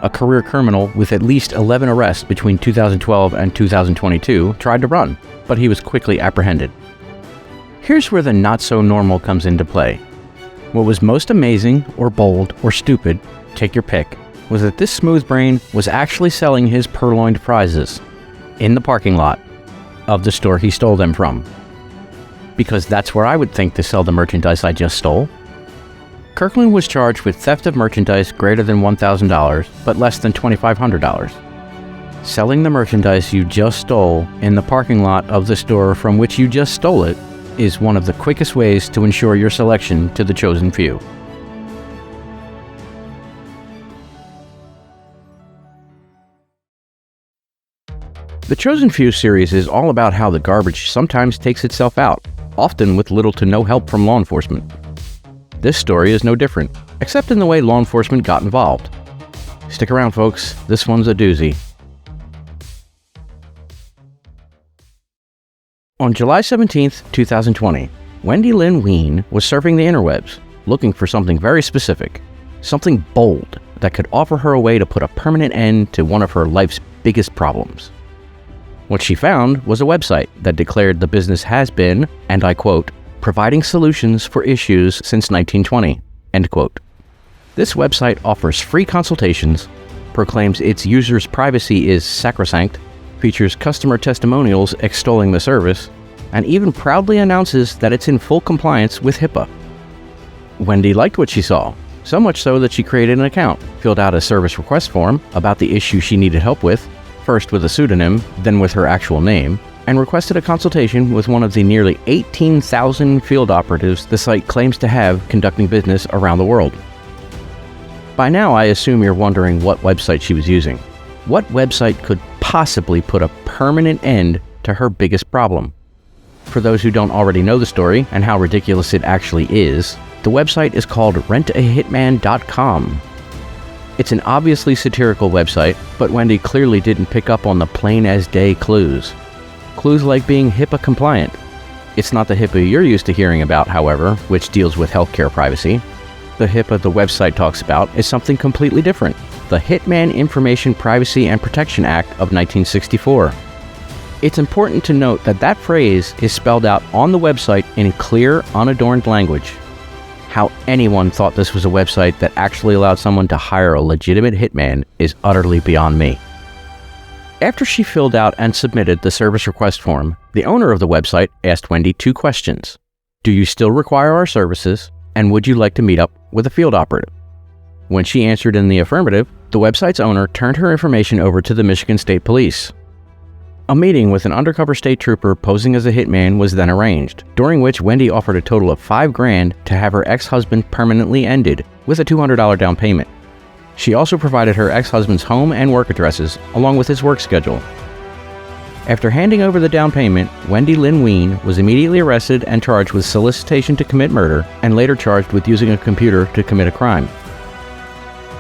a career criminal with at least 11 arrests between 2012 and 2022, tried to run, but he was quickly apprehended. Here's where the not-so-normal comes into play. What was most amazing, or bold, or stupid, take your pick, was that this smooth brain was actually selling his purloined prizes in the parking lot of the store he stole them from. Because that's where I would think to sell the merchandise I just stole. Kirkland was charged with theft of merchandise greater than $1,000, but less than $2,500. Selling the merchandise you just stole in the parking lot of the store from which you just stole it is one of the quickest ways to ensure your selection to the chosen few. The Chosen Few series is all about how the garbage sometimes takes itself out, often with little to no help from law enforcement. This story is no different, except in the way law enforcement got involved. Stick around, folks. This one's a doozy. On July 17, 2020, Wendy Lynn Ween was surfing the interwebs, looking for something very specific, something bold that could offer her a way to put a permanent end to one of her life's biggest problems. What she found was a website that declared the business has been, and I quote, providing solutions for issues since 1920, end quote. This website offers free consultations, proclaims its users' privacy is sacrosanct, features customer testimonials extolling the service, and even proudly announces that it's in full compliance with HIPAA. Wendy liked what she saw, so much so that she created an account, filled out a service request form about the issue she needed help with, first with a pseudonym, then with her actual name, and requested a consultation with one of the nearly 18,000 field operatives the site claims to have conducting business around the world. By now, I assume you're wondering what website she was using. What website could possibly put a permanent end to her biggest problem? For those who don't already know the story and how ridiculous it actually is, the website is called rentahitman.com. It's an obviously satirical website, but Wendy clearly didn't pick up on the plain-as-day clues. Clues like being HIPAA compliant. It's not the HIPAA you're used to hearing about, however, which deals with healthcare privacy. The HIPAA the website talks about is something completely different. The Hitman Information Privacy and Protection Act of 1964. It's important to note that that phrase is spelled out on the website in clear, unadorned language. How anyone thought this was a website that actually allowed someone to hire a legitimate hitman is utterly beyond me. After she filled out and submitted the service request form, the owner of the website asked Wendy 2 questions. Do you still require our services, and would you like to meet up with a field operative? When she answered in the affirmative, the website's owner turned her information over to the Michigan State Police. A meeting with an undercover state trooper posing as a hitman was then arranged, during which Wendy offered a total of $5,000 to have her ex-husband permanently ended, with a $200 down payment. She also provided her ex-husband's home and work addresses, along with his work schedule. After handing over the down payment, Wendy Lynn Ween was immediately arrested and charged with solicitation to commit murder, and later charged with using a computer to commit a crime.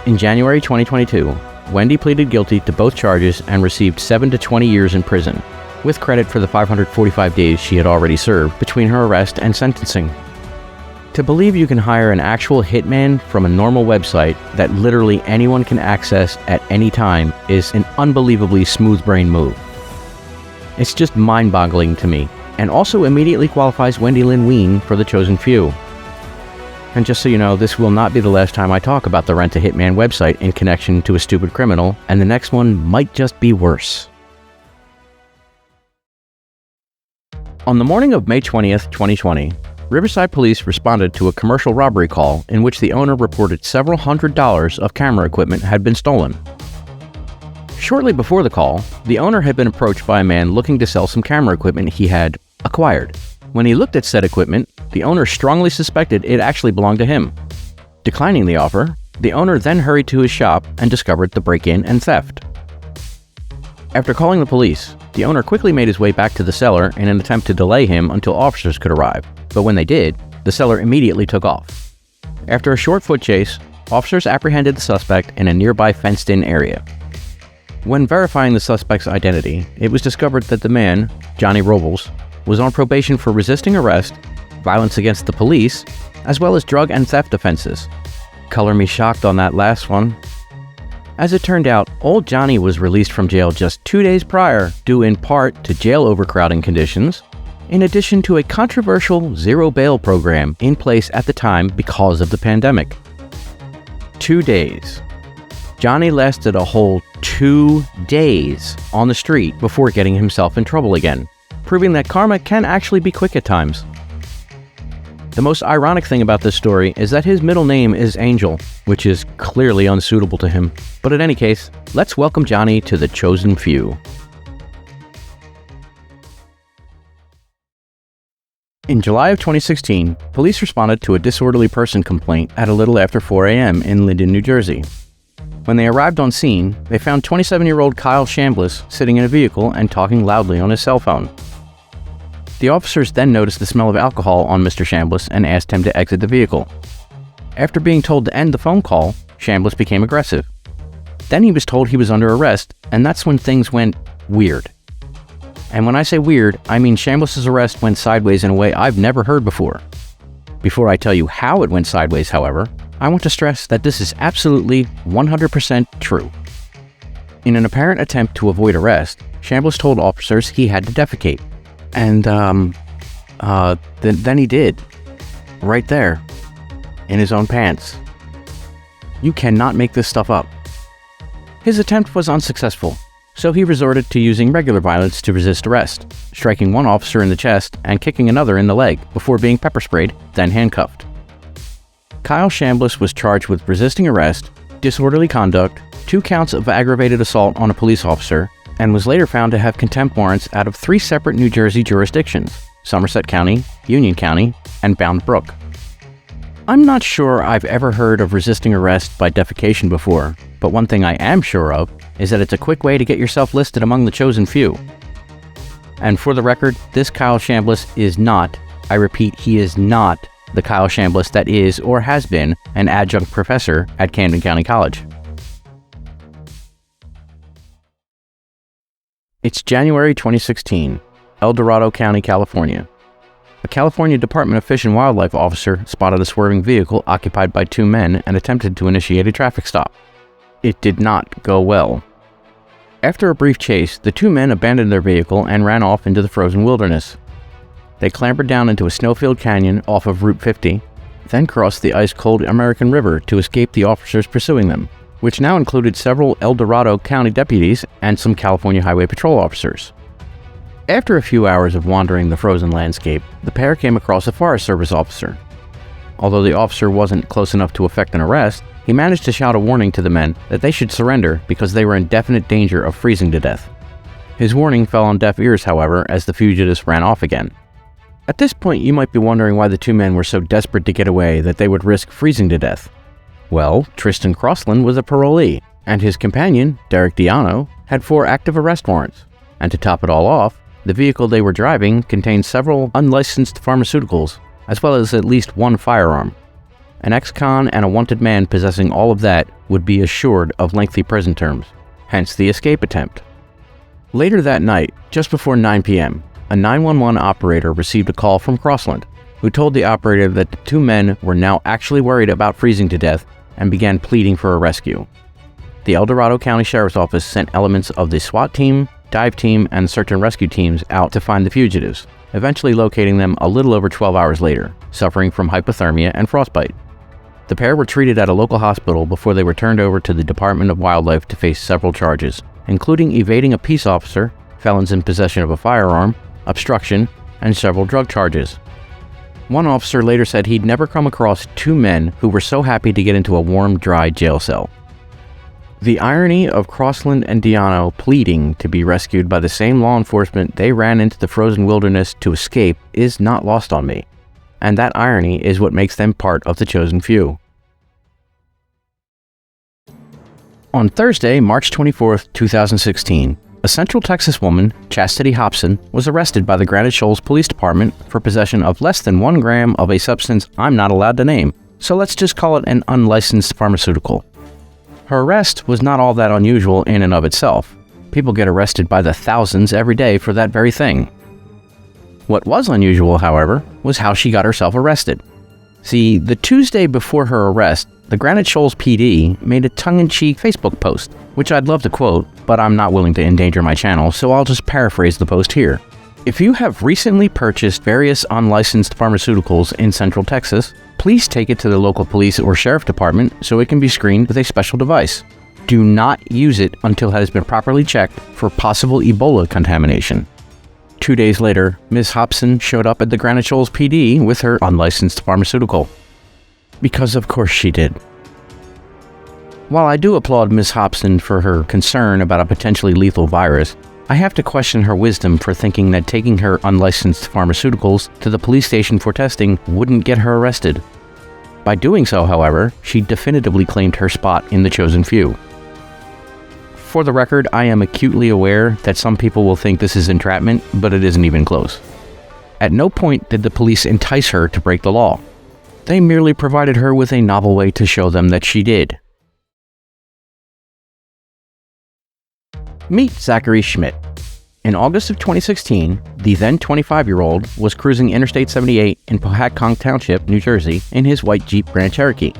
In January 2022, Wendy pleaded guilty to both charges and received 7 to 20 years in prison, with credit for the 545 days she had already served between her arrest and sentencing. To believe you can hire an actual hitman from a normal website that literally anyone can access at any time is an unbelievably smooth-brained move. It's just mind-boggling to me, and also immediately qualifies Wendy Lynn Ween for the chosen few. And just so you know, this will not be the last time I talk about the Rent a Hitman website in connection to a stupid criminal, and the next one might just be worse. On the morning of May 20th, 2020, Riverside Police responded to a commercial robbery call in which the owner reported several $100s of camera equipment had been stolen. Shortly before the call, the owner had been approached by a man looking to sell some camera equipment he had acquired. When he looked at said equipment, the owner strongly suspected it actually belonged to him. Declining the offer, the owner then hurried to his shop and discovered the break-in and theft. After calling the police, the owner quickly made his way back to the seller in an attempt to delay him until officers could arrive, but when they did, the seller immediately took off. After a short foot chase, officers apprehended the suspect in a nearby fenced-in area. When verifying the suspect's identity, it was discovered that the man, Johnny Robles, was on probation for resisting arrest, violence against the police, as well as drug and theft offenses. Color me shocked on that last one. As it turned out, old Johnny was released from jail just 2 days prior, due in part to jail overcrowding conditions, in addition to a controversial zero bail program in place at the time because of the pandemic. 2 days. Johnny lasted a whole 2 days on the street before getting himself in trouble again, proving that karma can actually be quick at times. The most ironic thing about this story is that his middle name is Angel, which is clearly unsuitable to him. But in any case, let's welcome Johnny to the chosen few. In July of 2016, police responded to a disorderly person complaint at a little after 4 a.m. in Linden, New Jersey. When they arrived on scene, they found 27-year-old Kyle Chambliss sitting in a vehicle and talking loudly on his cell phone. The officers then noticed the smell of alcohol on Mr. Chambliss and asked him to exit the vehicle. After being told to end the phone call, Chambliss became aggressive. Then he was told he was under arrest, and that's when things went weird. And when I say weird, I mean Chambliss's arrest went sideways in a way I've never heard before. Before I tell you how it went sideways, however, I want to stress that this is absolutely 100% true. In an apparent attempt to avoid arrest, Chambliss told officers he had to defecate. And, then he did. Right there. In his own pants. You cannot make this stuff up. His attempt was unsuccessful, so he resorted to using regular violence to resist arrest, striking one officer in the chest and kicking another in the leg before being pepper sprayed, then handcuffed. Kyle Chambliss was charged with resisting arrest, disorderly conduct, 2 counts of aggravated assault on a police officer, and was later found to have contempt warrants out of 3 separate New Jersey jurisdictions: Somerset County, Union County, and Bound Brook. I'm not sure I've ever heard of resisting arrest by defecation before, but one thing I am sure of is that it's a quick way to get yourself listed among the chosen few. And for the record, this Kyle Chambliss is not, I repeat, he is not the Kyle Chambliss that is or has been an adjunct professor at Camden County College. It's January 2016, El Dorado County, California. A California Department of Fish and Wildlife officer spotted a swerving vehicle occupied by 2 men and attempted to initiate a traffic stop. It did not go well. After a brief chase, the 2 men abandoned their vehicle and ran off into the frozen wilderness. They clambered down into a snow-filled canyon off of Route 50, then crossed the ice-cold American River to escape the officers pursuing them, which now included several El Dorado County deputies and some California Highway Patrol officers. After a few hours of wandering the frozen landscape, the pair came across a Forest Service officer. Although the officer wasn't close enough to effect an arrest, he managed to shout a warning to the men that they should surrender because they were in definite danger of freezing to death. His warning fell on deaf ears, however, as the fugitives ran off again. At this point, you might be wondering why the 2 men were so desperate to get away that they would risk freezing to death. Well, Tristan Crossland was a parolee, and his companion, Derek Diano, had 4 active arrest warrants. And to top it all off, the vehicle they were driving contained several unlicensed pharmaceuticals, as well as at least 1 firearm. An ex-con and a wanted man possessing all of that would be assured of lengthy prison terms, hence the escape attempt. Later that night, just before 9 p.m., a 911 operator received a call from Crossland, who told the operator that the 2 men were now actually worried about freezing to death and began pleading for a rescue. The El Dorado County Sheriff's Office sent elements of the SWAT team, dive team, and search and rescue teams out to find the fugitives, eventually locating them a little over 12 hours later, suffering from hypothermia and frostbite. The pair were treated at a local hospital before they were turned over to the Department of Wildlife to face several charges, including evading a peace officer, felons in possession of a firearm, obstruction, and several drug charges. One officer later said he'd never come across 2 men who were so happy to get into a warm, dry jail cell. The irony of Crossland and Diano pleading to be rescued by the same law enforcement they ran into the frozen wilderness to escape is not lost on me, and that irony is what makes them part of the chosen few. On Thursday, March 24, 2016, a Central Texas woman, Chastity Hobson, was arrested by the Granite Shoals Police Department for possession of less than 1 gram of a substance I'm not allowed to name, so let's just call it an unlicensed pharmaceutical. Her arrest was not all that unusual in and of itself. People get arrested by the thousands every day for that very thing. What was unusual, however, was how she got herself arrested. See, the Tuesday before her arrest, the Granite Shoals PD made a tongue-in-cheek Facebook post, which I'd love to quote, but I'm not willing to endanger my channel, so I'll just paraphrase the post here. If you have recently purchased various unlicensed pharmaceuticals in Central Texas, please take it to the local police or sheriff department so it can be screened with a special device. Do not use it until it has been properly checked for possible Ebola contamination. 2 days later, Ms. Hobson showed up at the Granite Shoals PD with her unlicensed pharmaceutical. Because of course she did. While I do applaud Ms. Hobson for her concern about a potentially lethal virus, I have to question her wisdom for thinking that taking her unlicensed pharmaceuticals to the police station for testing wouldn't get her arrested. By doing so, however, she definitively claimed her spot in the chosen few. For the record, I am acutely aware that some people will think this is entrapment, but it isn't even close. At no point did the police entice her to break the law. They merely provided her with a novel way to show them that she did. Meet Zachary Schmidt. In August of 2016, the then 25-year-old was cruising Interstate 78 in Pohatcong Township, New Jersey, in his white Jeep Grand Cherokee.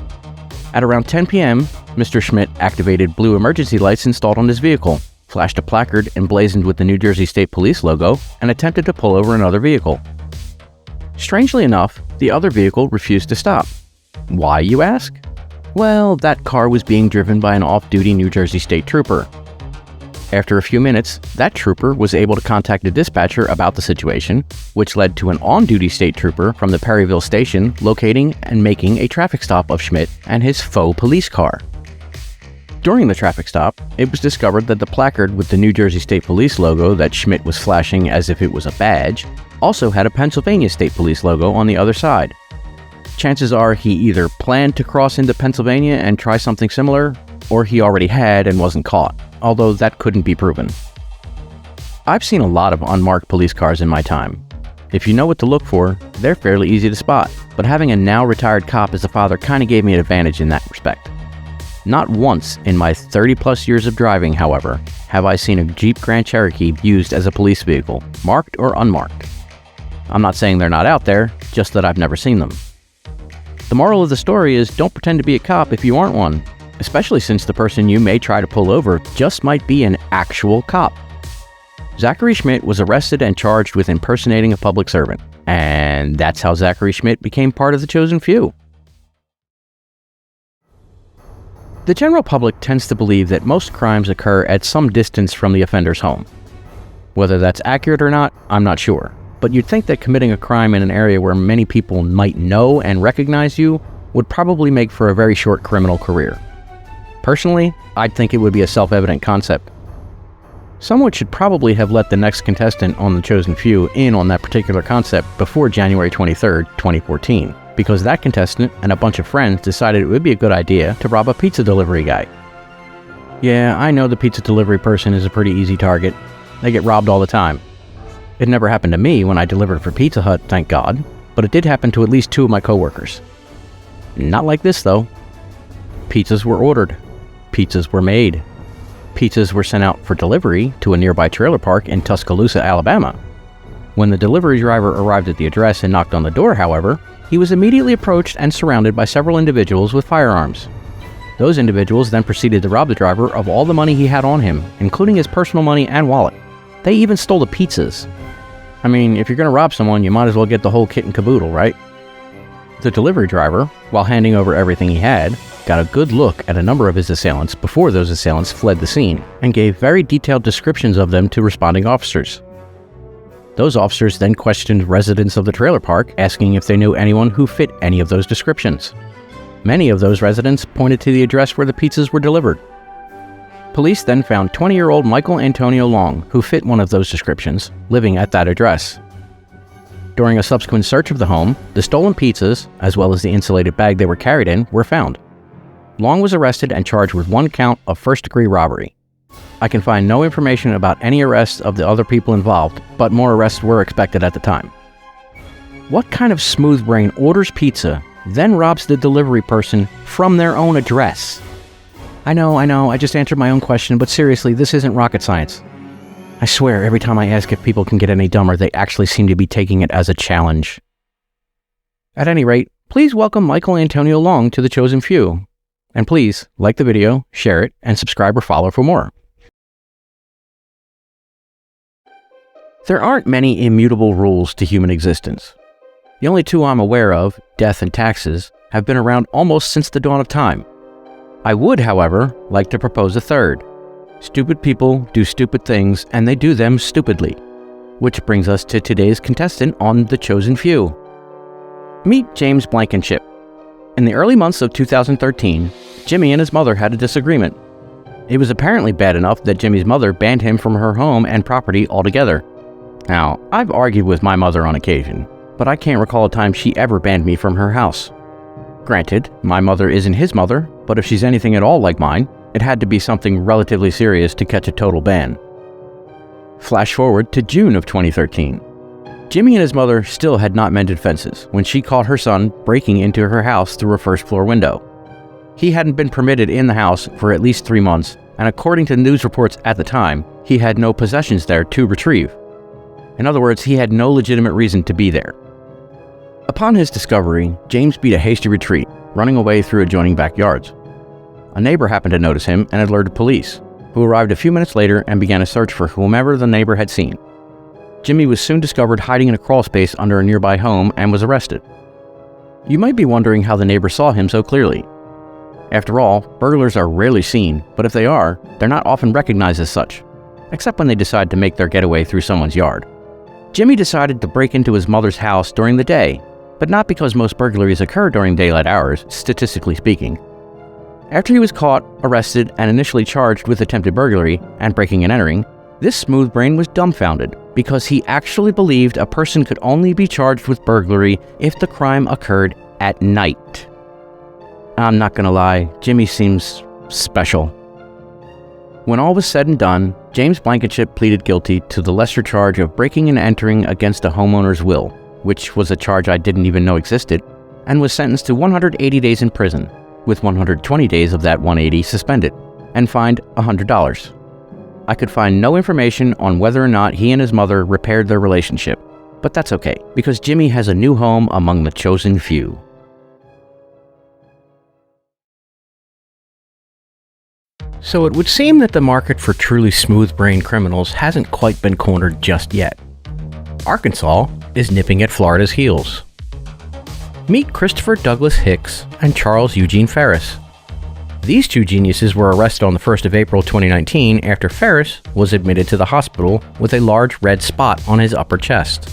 At around 10 p.m., Mr. Schmidt activated blue emergency lights installed on his vehicle, flashed a placard emblazoned with the New Jersey State Police logo, and attempted to pull over another vehicle. Strangely enough, the other vehicle refused to stop. Why, you ask? Well, that car was being driven by an off-duty New Jersey State Trooper. After a few minutes, that trooper was able to contact a dispatcher about the situation, which led to an on-duty state trooper from the Perryville station locating and making a traffic stop of Schmidt and his faux police car. During the traffic stop, it was discovered that the placard with the New Jersey State Police logo that Schmidt was flashing as if it was a badge also had a Pennsylvania State Police logo on the other side. Chances are he either planned to cross into Pennsylvania and try something similar, or he already had and wasn't caught, although that couldn't be proven. I've seen a lot of unmarked police cars in my time. If you know what to look for, they're fairly easy to spot, but having a now retired cop as a father kinda gave me an advantage in that respect. Not once in my 30+ years of driving, however, have I seen a Jeep Grand Cherokee used as a police vehicle, marked or unmarked. I'm not saying they're not out there, just that I've never seen them. The moral of the story is don't pretend to be a cop if you aren't one, especially since the person you may try to pull over just might be an actual cop. Zachary Schmidt was arrested and charged with impersonating a public servant, and that's how Zachary Schmidt became part of the chosen few. The general public tends to believe that most crimes occur at some distance from the offender's home. Whether that's accurate or not, I'm not sure, but you'd think that committing a crime in an area where many people might know and recognize you would probably make for a very short criminal career. Personally, I'd think it would be a self-evident concept. Someone should probably have let the next contestant on the chosen few in on that particular concept before January 23rd, 2014, because that contestant and a bunch of friends decided it would be a good idea to rob a pizza delivery guy. Yeah, I know the pizza delivery person is a pretty easy target. They get robbed all the time. It never happened to me when I delivered for Pizza Hut, thank God, but it did happen to at least 2 of my coworkers. Not like this, though. Pizzas were ordered. Pizzas were made. Pizzas were sent out for delivery to a nearby trailer park in Tuscaloosa, Alabama. When the delivery driver arrived at the address and knocked on the door, however, he was immediately approached and surrounded by several individuals with firearms. Those individuals then proceeded to rob the driver of all the money he had on him, including his personal money and wallet. They even stole the pizzas. I mean, if you're going to rob someone, you might as well get the whole kit and caboodle, right? The delivery driver, while handing over everything he had, got a good look at a number of his assailants before those assailants fled the scene, and gave very detailed descriptions of them to responding officers. Those officers then questioned residents of the trailer park, asking if they knew anyone who fit any of those descriptions. Many of those residents pointed to the address where the pizzas were delivered. Police then found 20-year-old Michael Antonio Long, who fit one of those descriptions, living at that address. During a subsequent search of the home, the stolen pizzas, as well as the insulated bag they were carried in, were found. Long was arrested and charged with 1 count of first-degree robbery. I can find no information about any arrests of the other people involved, but more arrests were expected at the time. What kind of smooth brain orders pizza, then robs the delivery person from their own address? I know, I just answered my own question, but seriously, this isn't rocket science. I swear, every time I ask if people can get any dumber, they actually seem to be taking it as a challenge. At any rate, please welcome Michael Antonio Long to the Chosen Few. And please, like the video, share it, and subscribe or follow for more. There aren't many immutable rules to human existence. The only 2 I'm aware of, death and taxes, have been around almost since the dawn of time. I would, however, like to propose a third. Stupid people do stupid things, and they do them stupidly. Which brings us to today's contestant on The Chosen Few. Meet James Blankenship. In the early months of 2013, Jimmy and his mother had a disagreement. It was apparently bad enough that Jimmy's mother banned him from her home and property altogether. Now, I've argued with my mother on occasion, but I can't recall a time she ever banned me from her house. Granted, my mother isn't his mother, but if she's anything at all like mine, it had to be something relatively serious to catch a total ban. Flash forward to June of 2013. Jimmy and his mother still had not mended fences when she caught her son breaking into her house through a first-floor window. He hadn't been permitted in the house for at least 3 months, and according to news reports at the time, he had no possessions there to retrieve. In other words, he had no legitimate reason to be there. Upon his discovery, James beat a hasty retreat, running away through adjoining backyards. A neighbor happened to notice him and alerted police, who arrived a few minutes later and began a search for whomever the neighbor had seen. Jimmy was soon discovered hiding in a crawlspace under a nearby home and was arrested. You might be wondering how the neighbor saw him so clearly. After all, burglars are rarely seen, but if they are, they're not often recognized as such, except when they decide to make their getaway through someone's yard. Jimmy decided to break into his mother's house during the day, but not because most burglaries occur during daylight hours, statistically speaking. After he was caught, arrested, and initially charged with attempted burglary and breaking and entering, this smooth brain was dumbfounded because he actually believed a person could only be charged with burglary if the crime occurred at night. I'm not gonna lie, Jimmy seems special. When all was said and done, James Blankenship pleaded guilty to the lesser charge of breaking and entering against a homeowner's will, which was a charge I didn't even know existed, and was sentenced to 180 days in prison, with 120 days of that 180 suspended, and fined $100. I could find no information on whether or not he and his mother repaired their relationship, but that's okay, because Jimmy has a new home among the chosen few. So it would seem that the market for truly smooth-brained criminals hasn't quite been cornered just yet. Arkansas is nipping at Florida's heels. Meet Christopher Douglas Hicks and Charles Eugene Ferris. These 2 geniuses were arrested on the 1st of April 2019 after Ferris was admitted to the hospital with a large red spot on his upper chest.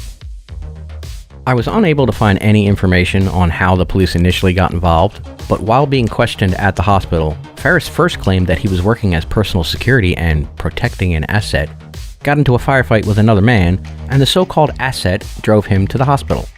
I was unable to find any information on how the police initially got involved, but while being questioned at the hospital, Ferris first claimed that he was working as personal security and protecting an asset, got into a firefight with another man, and the so-called asset drove him to the hospital.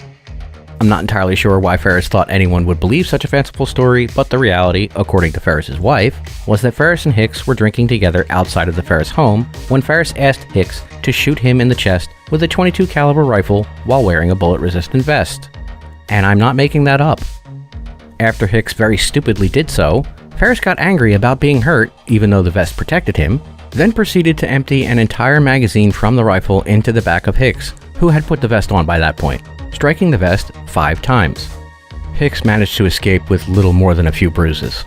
I'm not entirely sure why Ferris thought anyone would believe such a fanciful story, but the reality, according to Ferris's wife, was that Ferris and Hicks were drinking together outside of the Ferris home when Ferris asked Hicks to shoot him in the chest with a .22 caliber rifle while wearing a bullet-resistant vest. And I'm not making that up. After Hicks very stupidly did so, Ferris got angry about being hurt, even though the vest protected him, then proceeded to empty an entire magazine from the rifle into the back of Hicks, who had put the vest on by that point, striking the vest 5 times. Hicks managed to escape with little more than a few bruises.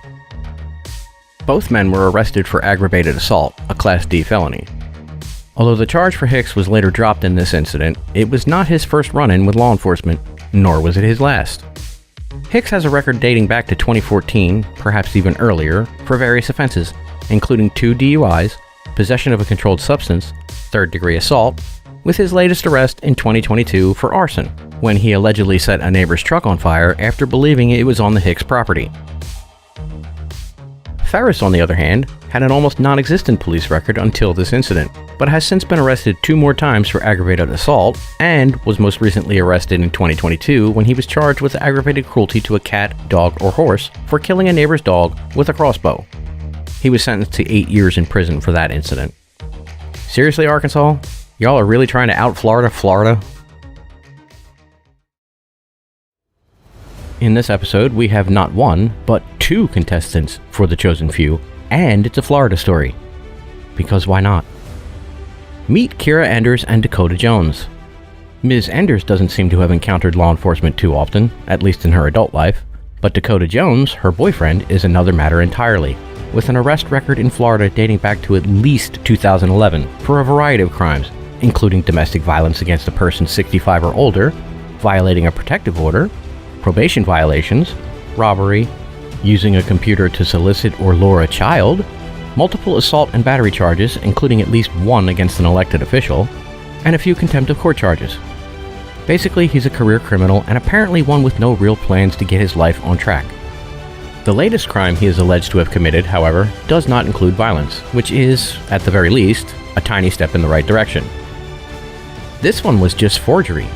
Both men were arrested for aggravated assault, a Class D felony. Although the charge for Hicks was later dropped in this incident, it was not his first run-in with law enforcement, nor was it his last. Hicks has a record dating back to 2014, perhaps even earlier, for various offenses, including 2 DUIs, possession of a controlled substance, third-degree assault, with his latest arrest in 2022 for arson, when he allegedly set a neighbor's truck on fire after believing it was on the Hicks property. Ferris, on the other hand, had an almost non-existent police record until this incident, but has since been arrested 2 more times for aggravated assault, and was most recently arrested in 2022 when he was charged with aggravated cruelty to a cat, dog, or horse for killing a neighbor's dog with a crossbow. He was sentenced to 8 years in prison for that incident. Seriously, Arkansas? Y'all are really trying to out-Florida Florida? In this episode, we have not 1, but 2 contestants for The Chosen Few, and it's a Florida story. Because why not? Meet Kira Enders and Dakota Jones. Ms. Enders doesn't seem to have encountered law enforcement too often, at least in her adult life, but Dakota Jones, her boyfriend, is another matter entirely, with an arrest record in Florida dating back to at least 2011 for a variety of crimes, including domestic violence against a person 65 or older, violating a protective order, probation violations, robbery, using a computer to solicit or lure a child, multiple assault and battery charges, including at least 1 against an elected official, and a few contempt of court charges. Basically, he's a career criminal and apparently one with no real plans to get his life on track. The latest crime he is alleged to have committed, however, does not include violence, which is, at the very least, a tiny step in the right direction. This one was just forgery.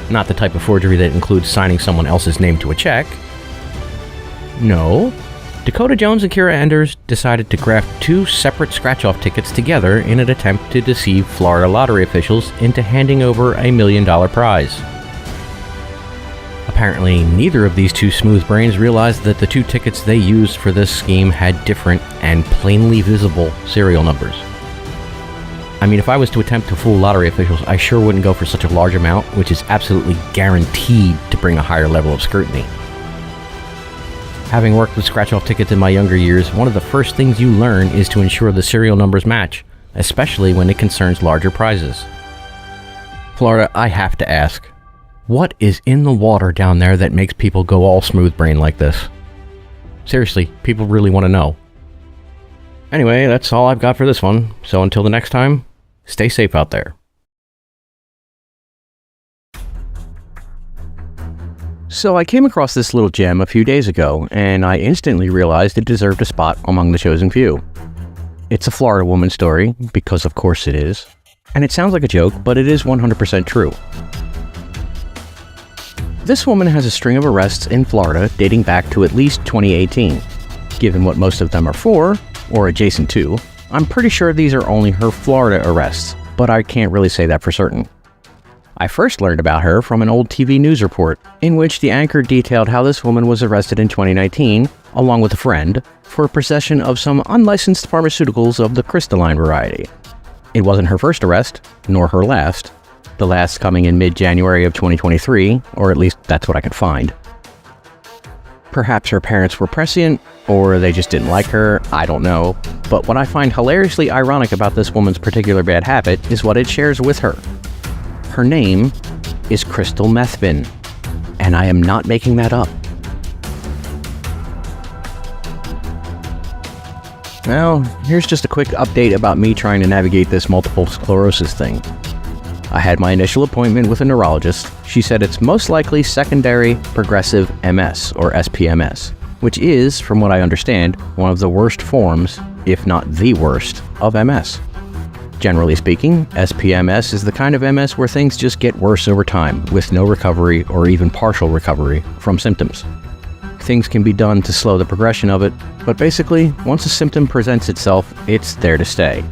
Not the type of forgery that includes signing someone else's name to a check. No. Dakota Jones and Kira Enders decided to graft 2 separate scratch-off tickets together in an attempt to deceive Florida lottery officials into handing over a $1 million prize. Apparently, neither of these 2 smooth brains realized that the 2 tickets they used for this scheme had different and plainly visible serial numbers. I mean, if I was to attempt to fool lottery officials, I sure wouldn't go for such a large amount, which is absolutely guaranteed to bring a higher level of scrutiny. Having worked with scratch-off tickets in my younger years, one of the first things you learn is to ensure the serial numbers match, especially when it concerns larger prizes. Florida, I have to ask, what is in the water down there that makes people go all smooth-brained like this? Seriously, people really want to know. Anyway, that's all I've got for this one, so until the next time, stay safe out there. So I came across this little gem a few days ago, and I instantly realized it deserved a spot among the chosen few. It's a Florida woman story, because of course it is. And it sounds like a joke, but it is 100% true. This woman has a string of arrests in Florida dating back to at least 2018. Given what most of them are for, or adjacent to, I'm pretty sure these are only her Florida arrests, but I can't really say that for certain. I first learned about her from an old TV news report, in which the anchor detailed how this woman was arrested in 2019, along with a friend, for possession of some unlicensed pharmaceuticals of the crystalline variety. It wasn't her first arrest, nor her last, the last coming in mid-January of 2023, or at least that's what I could find. Perhaps her parents were prescient, or they just didn't like her, I don't know, but what I find hilariously ironic about this woman's particular bad habit is what it shares with her. Her name is Crystal Methvin, and I am not making that up. Well, here's just a quick update about me trying to navigate this multiple sclerosis thing. I had my initial appointment with a neurologist. She said it's most likely secondary progressive MS, or SPMS, which is, from what I understand, one of the worst forms, if not the worst, of MS. Generally speaking, SPMS is the kind of MS where things just get worse over time, with no recovery or even partial recovery from symptoms. Things can be done to slow the progression of it, but basically, once a symptom presents itself, it's there to stay.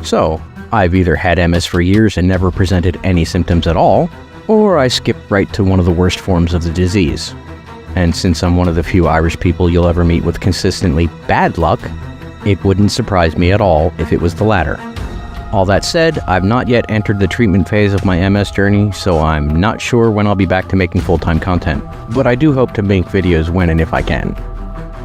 So, I've either had MS for years and never presented any symptoms at all, or I skipped right to one of the worst forms of the disease. And since I'm one of the few Irish people you'll ever meet with consistently bad luck, it wouldn't surprise me at all if it was the latter. All that said, I've not yet entered the treatment phase of my MS journey, so I'm not sure when I'll be back to making full-time content, but I do hope to make videos when and if I can.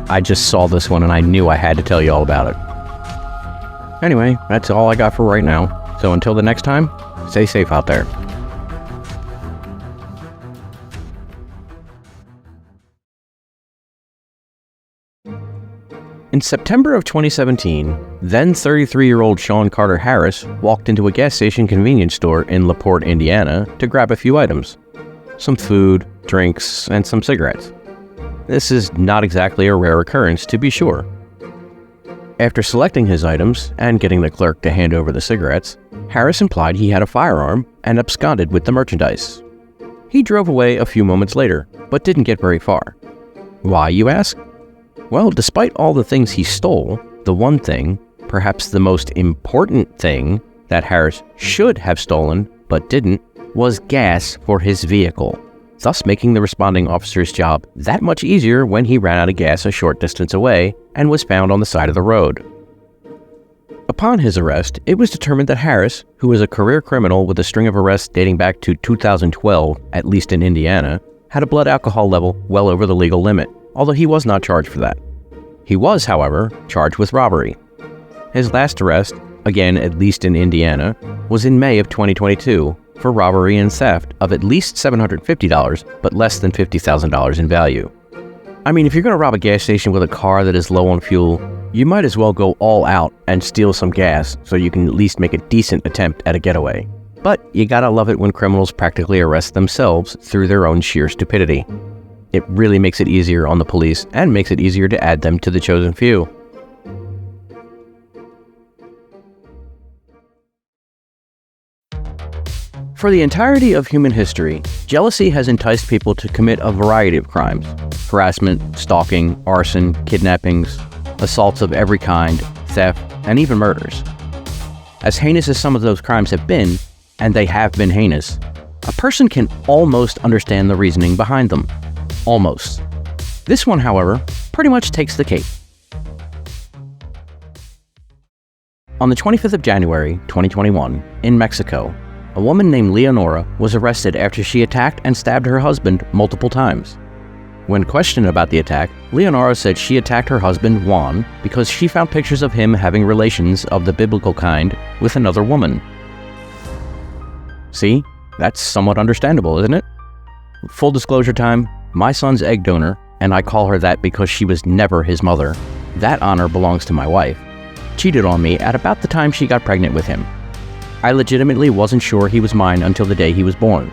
I just saw this one and I knew I had to tell you all about it. Anyway, that's all I got for right now, so until the next time, stay safe out there. In September of 2017, then 33-year-old Sean Carter Harris walked into a gas station convenience store in LaPorte, Indiana, to grab a few items. Some food, drinks, and some cigarettes. This is not exactly a rare occurrence, to be sure. After selecting his items and getting the clerk to hand over the cigarettes, Harris implied he had a firearm and absconded with the merchandise. He drove away a few moments later, but didn't get very far. Why, you ask? Well, despite all the things he stole, the one thing, perhaps the most important thing, that Harris should have stolen but didn't, was gas for his vehicle, thus making the responding officer's job that much easier when he ran out of gas a short distance away and was found on the side of the road. Upon his arrest, it was determined that Harris, who was a career criminal with a string of arrests dating back to 2012, at least in Indiana, had a blood alcohol level well over the legal limit, although he was not charged for that. He was, however, charged with robbery. His last arrest, again at least in Indiana, was in May of 2022 for robbery and theft of at least $750, but less than $50,000 in value. I mean, if you're going to rob a gas station with a car that is low on fuel, you might as well go all out and steal some gas so you can at least make a decent attempt at a getaway. But you gotta love it when criminals practically arrest themselves through their own sheer stupidity. It really makes it easier on the police and makes it easier to add them to the chosen few. For the entirety of human history, jealousy has enticed people to commit a variety of crimes: harassment, stalking, arson, kidnappings, assaults of every kind, theft, and even murders. As heinous as some of those crimes have been, and they have been heinous, a person can almost understand the reasoning behind them. Almost. This one, however, pretty much takes the cake. On the 25th of January, 2021, in Mexico, a woman named Leonora was arrested after she attacked and stabbed her husband multiple times. When questioned about the attack, Leonora said she attacked her husband, Juan, because she found pictures of him having relations of the biblical kind with another woman. See? That's somewhat understandable, isn't it? Full disclosure time, my son's egg donor, and I call her that because she was never his mother, that honor belongs to my wife, cheated on me at about the time she got pregnant with him. I legitimately wasn't sure he was mine until the day he was born.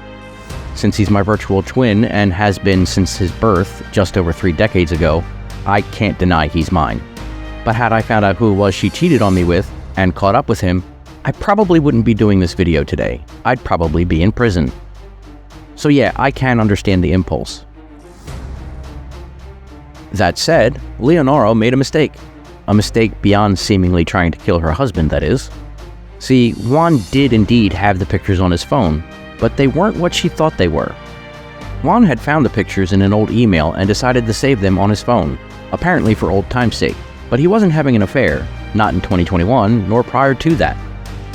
Since he's my virtual twin and has been since his birth just over 3 decades ago, I can't deny he's mine. But had I found out who it was she cheated on me with and caught up with him, I probably wouldn't be doing this video today. I'd probably be in prison. So yeah, I can understand the impulse. That said, Leonora made a mistake. A mistake beyond seemingly trying to kill her husband, that is. See, Juan did indeed have the pictures on his phone, but they weren't what she thought they were. Juan had found the pictures in an old email and decided to save them on his phone, apparently for old time's sake. But he wasn't having an affair, not in 2021, nor prior to that.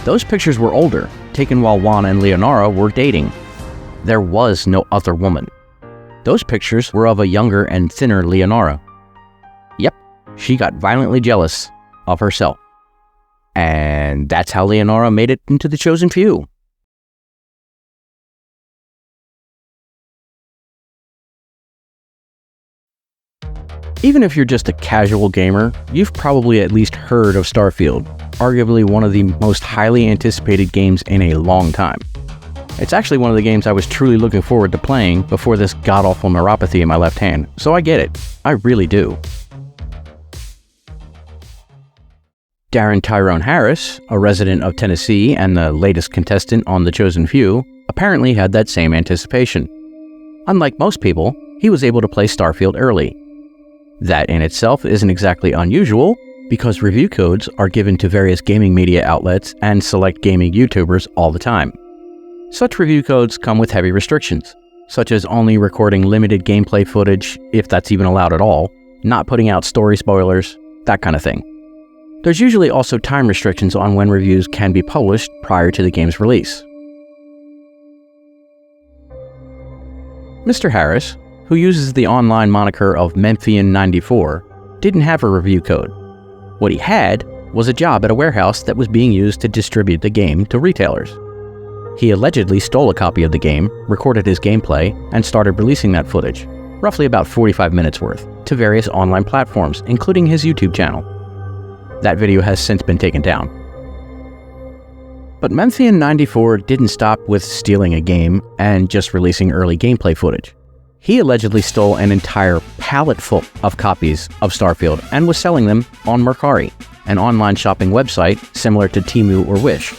Those pictures were older, taken while Juan and Leonora were dating. There was no other woman. Those pictures were of a younger and thinner Leonora. Yep, she got violently jealous of herself. And that's how Leonora made it into the chosen few. Even if you're just a casual gamer, you've probably at least heard of Starfield, arguably one of the most highly anticipated games in a long time. It's actually one of the games I was truly looking forward to playing before this god-awful neuropathy in my left hand, so I get it. I really do. Darren Tyrone Harris, a resident of Tennessee and the latest contestant on The Chosen Few, apparently had that same anticipation. Unlike most people, he was able to play Starfield early. That in itself isn't exactly unusual, because review codes are given to various gaming media outlets and select gaming YouTubers all the time. Such review codes come with heavy restrictions, such as only recording limited gameplay footage, if that's even allowed at all, not putting out story spoilers, that kind of thing. There's usually also time restrictions on when reviews can be published prior to the game's release. Mr. Harris, who uses the online moniker of Memphian94, didn't have a review code. What he had was a job at a warehouse that was being used to distribute the game to retailers. He allegedly stole a copy of the game, recorded his gameplay, and started releasing that footage, roughly about 45 minutes worth, to various online platforms, including his YouTube channel. That video has since been taken down. But Memphian94 didn't stop with stealing a game and just releasing early gameplay footage. He allegedly stole an entire pallet full of copies of Starfield and was selling them on Mercari. an online shopping website similar to Temu or Wish.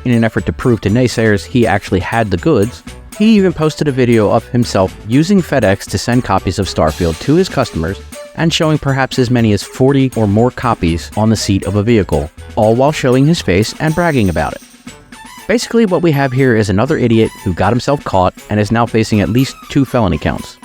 In an effort to prove to naysayers he actually had the goods, he even posted a video of himself using FedEx to send copies of Starfield to his customers and showing perhaps as many as 40 or more copies on the seat of a vehicle, all while showing his face and bragging about it. Basically, what we have here is another idiot who got himself caught and is now facing at least 2 felony counts.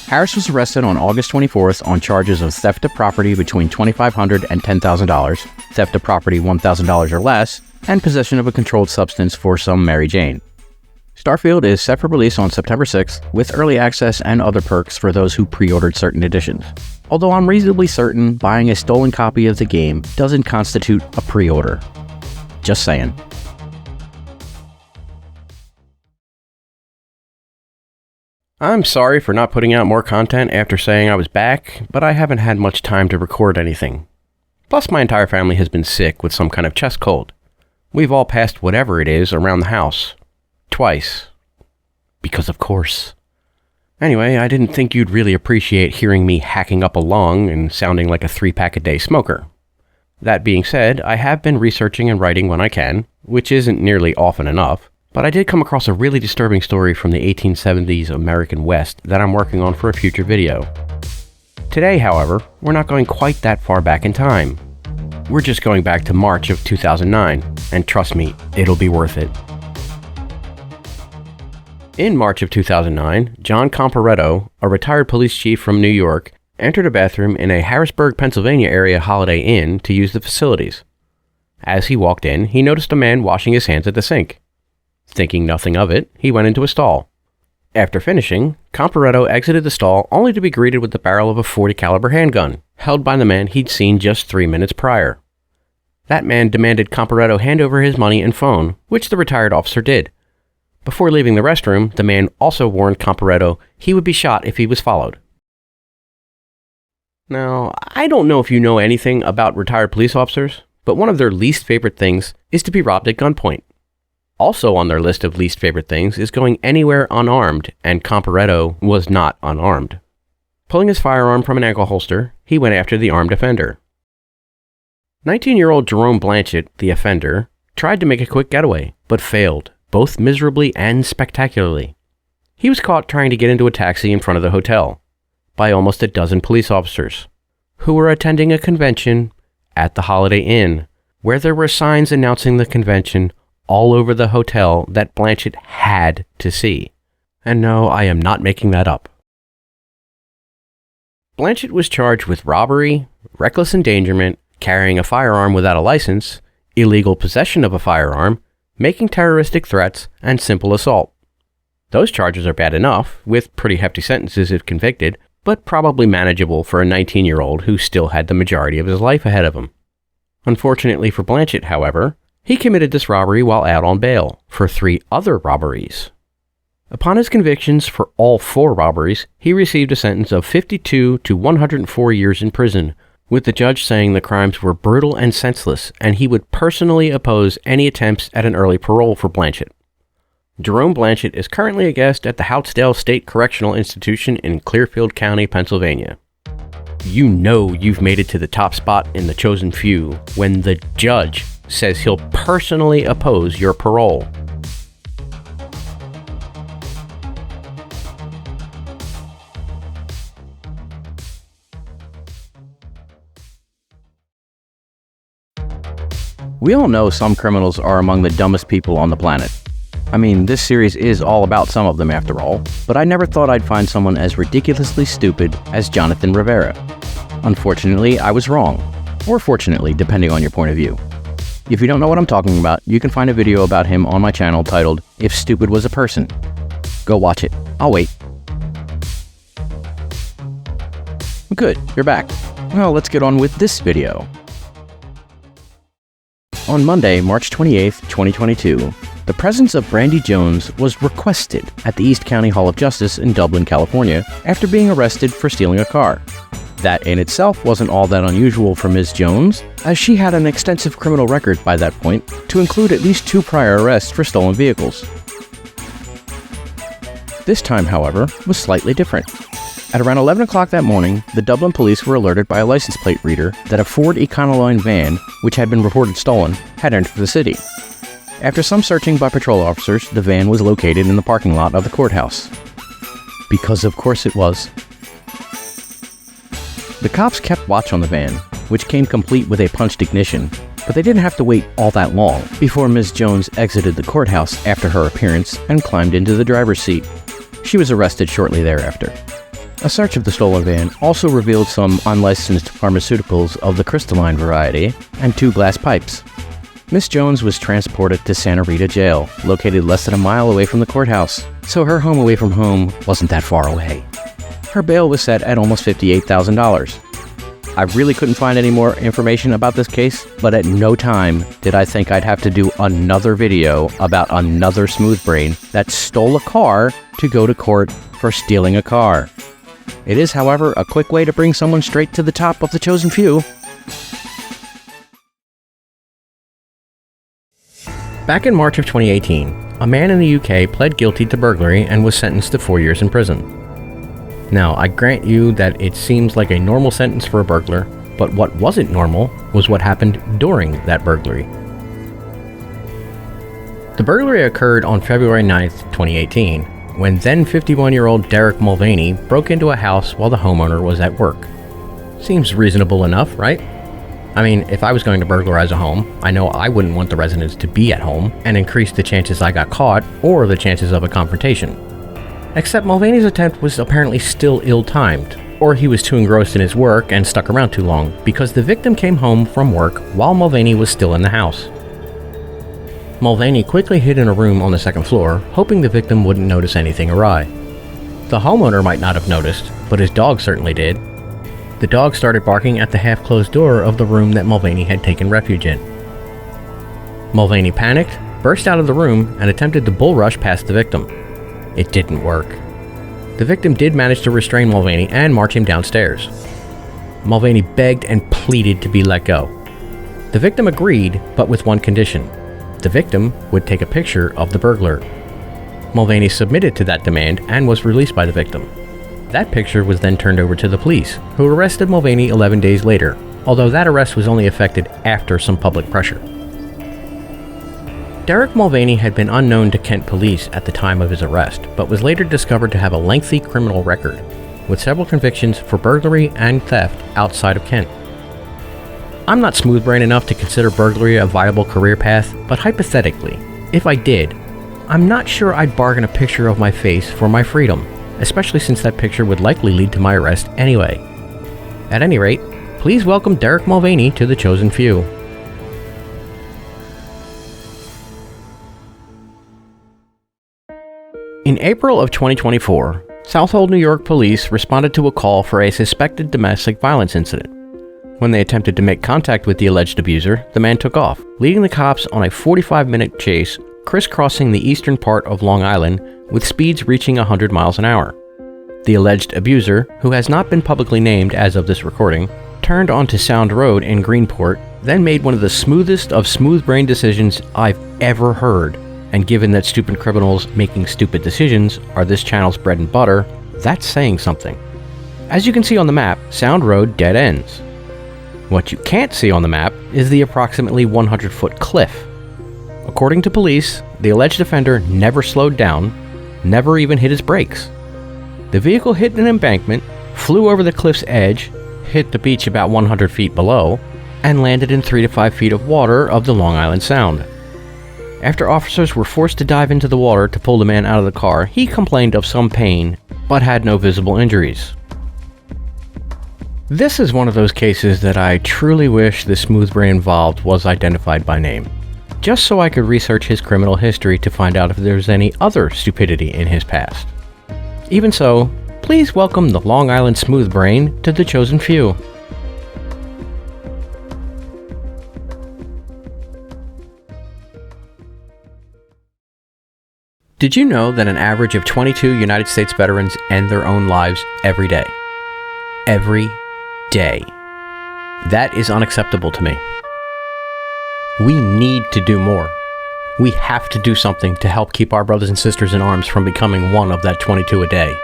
Harris was arrested on August 24th on charges of theft of property between $2,500 and $10,000, theft of property $1,000 or less, and possession of a controlled substance for some Mary Jane. Starfield is set for release on September 6th, with early access and other perks for those who pre-ordered certain editions. Although I'm reasonably certain buying a stolen copy of the game doesn't constitute a pre-order. Just saying. I'm sorry for not putting out more content after saying I was back, but I haven't had much time to record anything. Plus, my entire family has been sick with some kind of chest cold. We've all passed whatever it is around the house. Twice. Because of course. Anyway, I didn't think you'd really appreciate hearing me hacking up a lung and sounding like a 3-pack-a-day smoker. That being said, I have been researching and writing when I can, which isn't nearly often enough, but I did come across a really disturbing story from the 1870s American West that I'm working on for a future video. Today, however, we're not going quite that far back in time. We're just going back to March of 2009, and trust me, it'll be worth it. In March of 2009, John Comparetto, a retired police chief from New York, entered a bathroom in a Harrisburg, Pennsylvania area Holiday Inn to use the facilities. As he walked in, he noticed a man washing his hands at the sink. Thinking nothing of it, he went into a stall. After finishing, Comparetto exited the stall only to be greeted with the barrel of a .40 caliber handgun, held by the man he'd seen just 3 minutes prior. That man demanded Comparetto hand over his money and phone, which the retired officer did. Before leaving the restroom, the man also warned Comparetto he would be shot if he was followed. Now, I don't know if you know anything about retired police officers, but one of their least favorite things is to be robbed at gunpoint. Also on their list of least favorite things is going anywhere unarmed, and Comparetto was not unarmed. Pulling his firearm from an ankle holster, he went after the armed offender. 19-year-old Jerome Blanchett, the offender, tried to make a quick getaway, but failed, both miserably and spectacularly. He was caught trying to get into a taxi in front of the hotel by almost a dozen police officers, who were attending a convention at the Holiday Inn, where there were signs announcing the convention all over the hotel that Blanchett had to see. And no, I am not making that up. Blanchett was charged with robbery, reckless endangerment, carrying a firearm without a license, illegal possession of a firearm, making terroristic threats, and simple assault. Those charges are bad enough, with pretty hefty sentences if convicted, but probably manageable for a 19-year-old who still had the majority of his life ahead of him. Unfortunately for Blanchett, however, he committed this robbery while out on bail for 3 other robberies. Upon his convictions for all 4 robberies, he received a sentence of 52 to 104 years in prison, with the judge saying the crimes were brutal and senseless, and he would personally oppose any attempts at an early parole for Blanchett. Jerome Blanchett is currently a guest at the Houtsdale State Correctional Institution in Clearfield County, Pennsylvania. You know you've made it to the top spot in the chosen few when the judge says he'll personally oppose your parole. We all know some criminals are among the dumbest people on the planet. I mean, this series is all about some of them after all, but I never thought I'd find someone as ridiculously stupid as Jonathan Rivera. Unfortunately, I was wrong. Or fortunately, depending on your point of view. If you don't know what I'm talking about, you can find a video about him on my channel titled, If Stupid Was a Person. Go watch it. I'll wait. Good, you're back. Well, let's get on with this video. On Monday, March 28, 2022, the presence of Brandy Jones was requested at the East County Hall of Justice in Dublin, California, after being arrested for stealing a car. That in itself wasn't all that unusual for Ms. Jones, as she had an extensive criminal record by that point, to include at least 2 prior arrests for stolen vehicles. This time, however, was slightly different. At around 11 o'clock that morning, the Dublin police were alerted by a license plate reader that a Ford Econoline van, which had been reported stolen, had entered the city. After some searching by patrol officers, the van was located in the parking lot of the courthouse. Because of course it was. The cops kept watch on the van, which came complete with a punched ignition, but they didn't have to wait all that long before Ms. Jones exited the courthouse after her appearance and climbed into the driver's seat. She was arrested shortly thereafter. A search of the stolen van also revealed some unlicensed pharmaceuticals of the crystalline variety and 2 glass pipes. Miss Jones was transported to Santa Rita Jail, located less than a mile away from the courthouse, so her home away from home wasn't that far away. Her bail was set at almost $58,000. I really couldn't find any more information about this case, but at no time did I think I'd have to do another video about another smooth brain that stole a car to go to court for stealing a car. It is, however, a quick way to bring someone straight to the top of the chosen few. Back in March of 2018, a man in the UK pled guilty to burglary and was sentenced to 4 years in prison. Now, I grant you that it seems like a normal sentence for a burglar, but what wasn't normal was what happened during that burglary. The burglary occurred on February 9th, 2018, when then 51-year-old Derek Mulvaney broke into a house while the homeowner was at work. Seems reasonable enough, right? I mean, if I was going to burglarize a home, I know I wouldn't want the residents to be at home and increase the chances I got caught or the chances of a confrontation. Except Mulvaney's attempt was apparently still ill-timed, or he was too engrossed in his work and stuck around too long, because the victim came home from work while Mulvaney was still in the house. Mulvaney quickly hid in a room on the second floor, hoping the victim wouldn't notice anything awry. The homeowner might not have noticed, but his dog certainly did. The dog started barking at the half-closed door of the room that Mulvaney had taken refuge in. Mulvaney panicked, burst out of the room, and attempted to bull rush past the victim. It didn't work. The victim did manage to restrain Mulvaney and march him downstairs. Mulvaney begged and pleaded to be let go. The victim agreed, but with one condition. The victim would take a picture of the burglar. Mulvaney submitted to that demand and was released by the victim. That picture was then turned over to the police, who arrested Mulvaney 11 days later, although that arrest was only effected after some public pressure. Derek Mulvaney had been unknown to Kent police at the time of his arrest, but was later discovered to have a lengthy criminal record, with several convictions for burglary and theft outside of Kent. I'm not smooth-brained enough to consider burglary a viable career path, but hypothetically, if I did, I'm not sure I'd bargain a picture of my face for my freedom, especially since that picture would likely lead to my arrest anyway. At any rate, please welcome Derek Mulvaney to the chosen few. In April of 2024, Southold, New York police responded to a call for a suspected domestic violence incident. When they attempted to make contact with the alleged abuser, the man took off, leading the cops on a 45-minute chase crisscrossing the eastern part of Long Island with speeds reaching 100 miles an hour. The alleged abuser, who has not been publicly named as of this recording, turned onto Sound Road in Greenport, then made one of the smoothest of smooth-brained decisions I've ever heard. And given that stupid criminals making stupid decisions are this channel's bread and butter, that's saying something. As you can see on the map, Sound Road dead ends. What you can't see on the map is the approximately 100-foot cliff. According to police, the alleged offender never slowed down, never even hit his brakes. The vehicle hit an embankment, flew over the cliff's edge, hit the beach about 100 feet below, and landed in 3 to 5 feet of water of the Long Island Sound. After officers were forced to dive into the water to pull the man out of the car, he complained of some pain, but had no visible injuries. This is one of those cases that I truly wish the smooth brain involved was identified by name, just so I could research his criminal history to find out if there's any other stupidity in his past. Even so, please welcome the Long Island smooth brain to the chosen few. Did you know that an average of 22 United States veterans end their own lives every day? Every day. That is unacceptable to me. We need to do more. We have to do something to help keep our brothers and sisters in arms from becoming one of that 22 a day.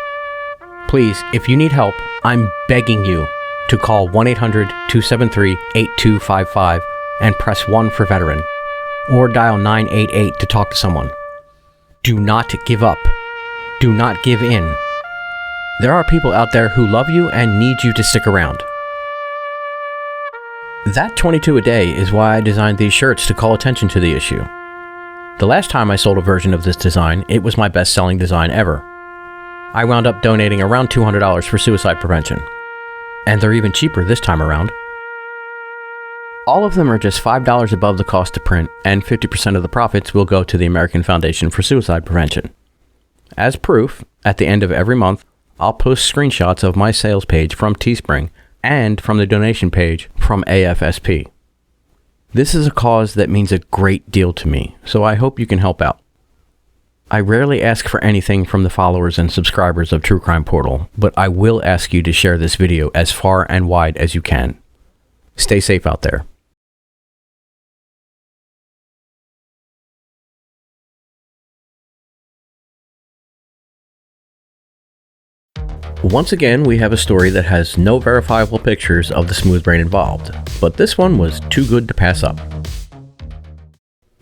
Please, if you need help, I'm begging you to call 1-800-273-8255 and press 1 for veteran, or dial 988 to talk to someone. Do not give up. Do not give in. There are people out there who love you and need you to stick around. That 22 a day is why I designed these shirts to call attention to the issue. The last time I sold a version of this design, it was my best-selling design ever. I wound up donating around $200 for suicide prevention. And they're even cheaper this time around. All of them are just $5 above the cost to print, and 50% of the profits will go to the American Foundation for Suicide Prevention. As proof, at the end of every month, I'll post screenshots of my sales page from Teespring and from the donation page from AFSP. This is a cause that means a great deal to me, so I hope you can help out. I rarely ask for anything from the followers and subscribers of True Crime Portal, but I will ask you to share this video as far and wide as you can. Stay safe out there. Once again, we have a story that has no verifiable pictures of the smooth brain involved, but this one was too good to pass up.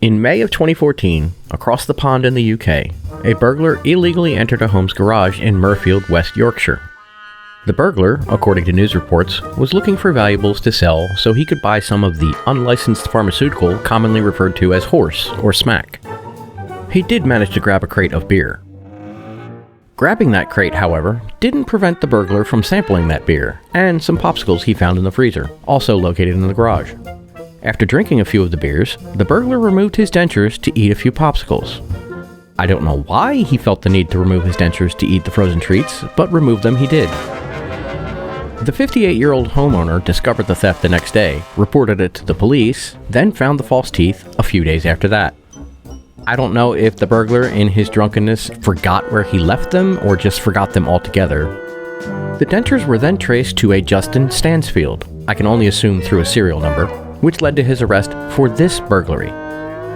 In May of 2014, across the pond in the UK, a burglar illegally entered a home's garage in Murfield, West Yorkshire. The burglar, according to news reports, was looking for valuables to sell so he could buy some of the unlicensed pharmaceutical commonly referred to as horse or smack. He did manage to grab a crate of beer. Grabbing that crate, however, didn't prevent the burglar from sampling that beer and some popsicles he found in the freezer, also located in the garage. After drinking a few of the beers, the burglar removed his dentures to eat a few popsicles. I don't know why he felt the need to remove his dentures to eat the frozen treats, but remove them he did. The 58-year-old homeowner discovered the theft the next day, reported it to the police, then found the false teeth a few days after that. I don't know if the burglar, in his drunkenness, forgot where he left them or just forgot them altogether. The dentures were then traced to a Justin Stansfield, I can only assume through a serial number, which led to his arrest for this burglary.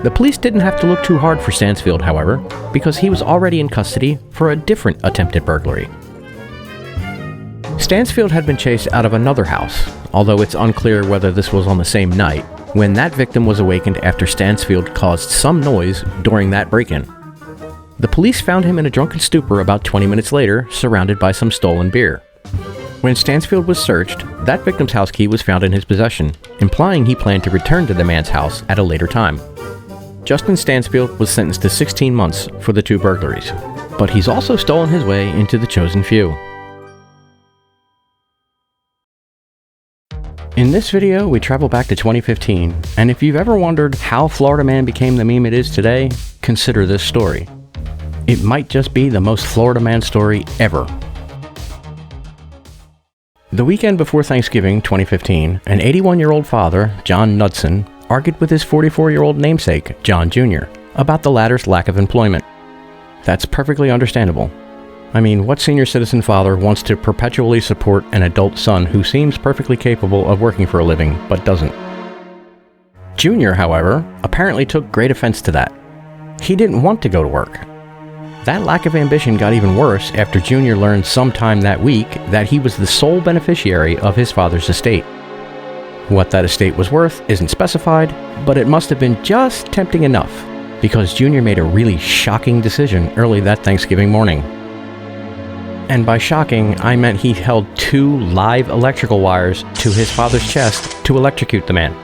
The police didn't have to look too hard for Stansfield, however, because he was already in custody for a different attempted burglary. Stansfield had been chased out of another house, although it's unclear whether this was on the same night, when that victim was awakened after Stansfield caused some noise during that break-in. The police found him in a drunken stupor about 20 minutes later, surrounded by some stolen beer. When Stansfield was searched, that victim's house key was found in his possession, implying he planned to return to the man's house at a later time. Justin Stansfield was sentenced to 16 months for the two burglaries, but he's also stolen his way into the chosen few. In this video, we travel back to 2015, and if you've ever wondered how Florida Man became the meme it is today, consider this story. It might just be the most Florida Man story ever. The weekend before Thanksgiving 2015, an 81-year-old father, John Knudsen, argued with his 44-year-old namesake, John Jr., about the latter's lack of employment. That's perfectly understandable. I mean, what senior citizen father wants to perpetually support an adult son who seems perfectly capable of working for a living, but doesn't? Junior, however, apparently took great offense to that. He didn't want to go to work. That lack of ambition got even worse after Junior learned sometime that week that he was the sole beneficiary of his father's estate. What that estate was worth isn't specified, but it must have been just tempting enough, because Junior made a really shocking decision early that Thanksgiving morning. And by shocking, I meant he held 2 live electrical wires to his father's chest to electrocute the man.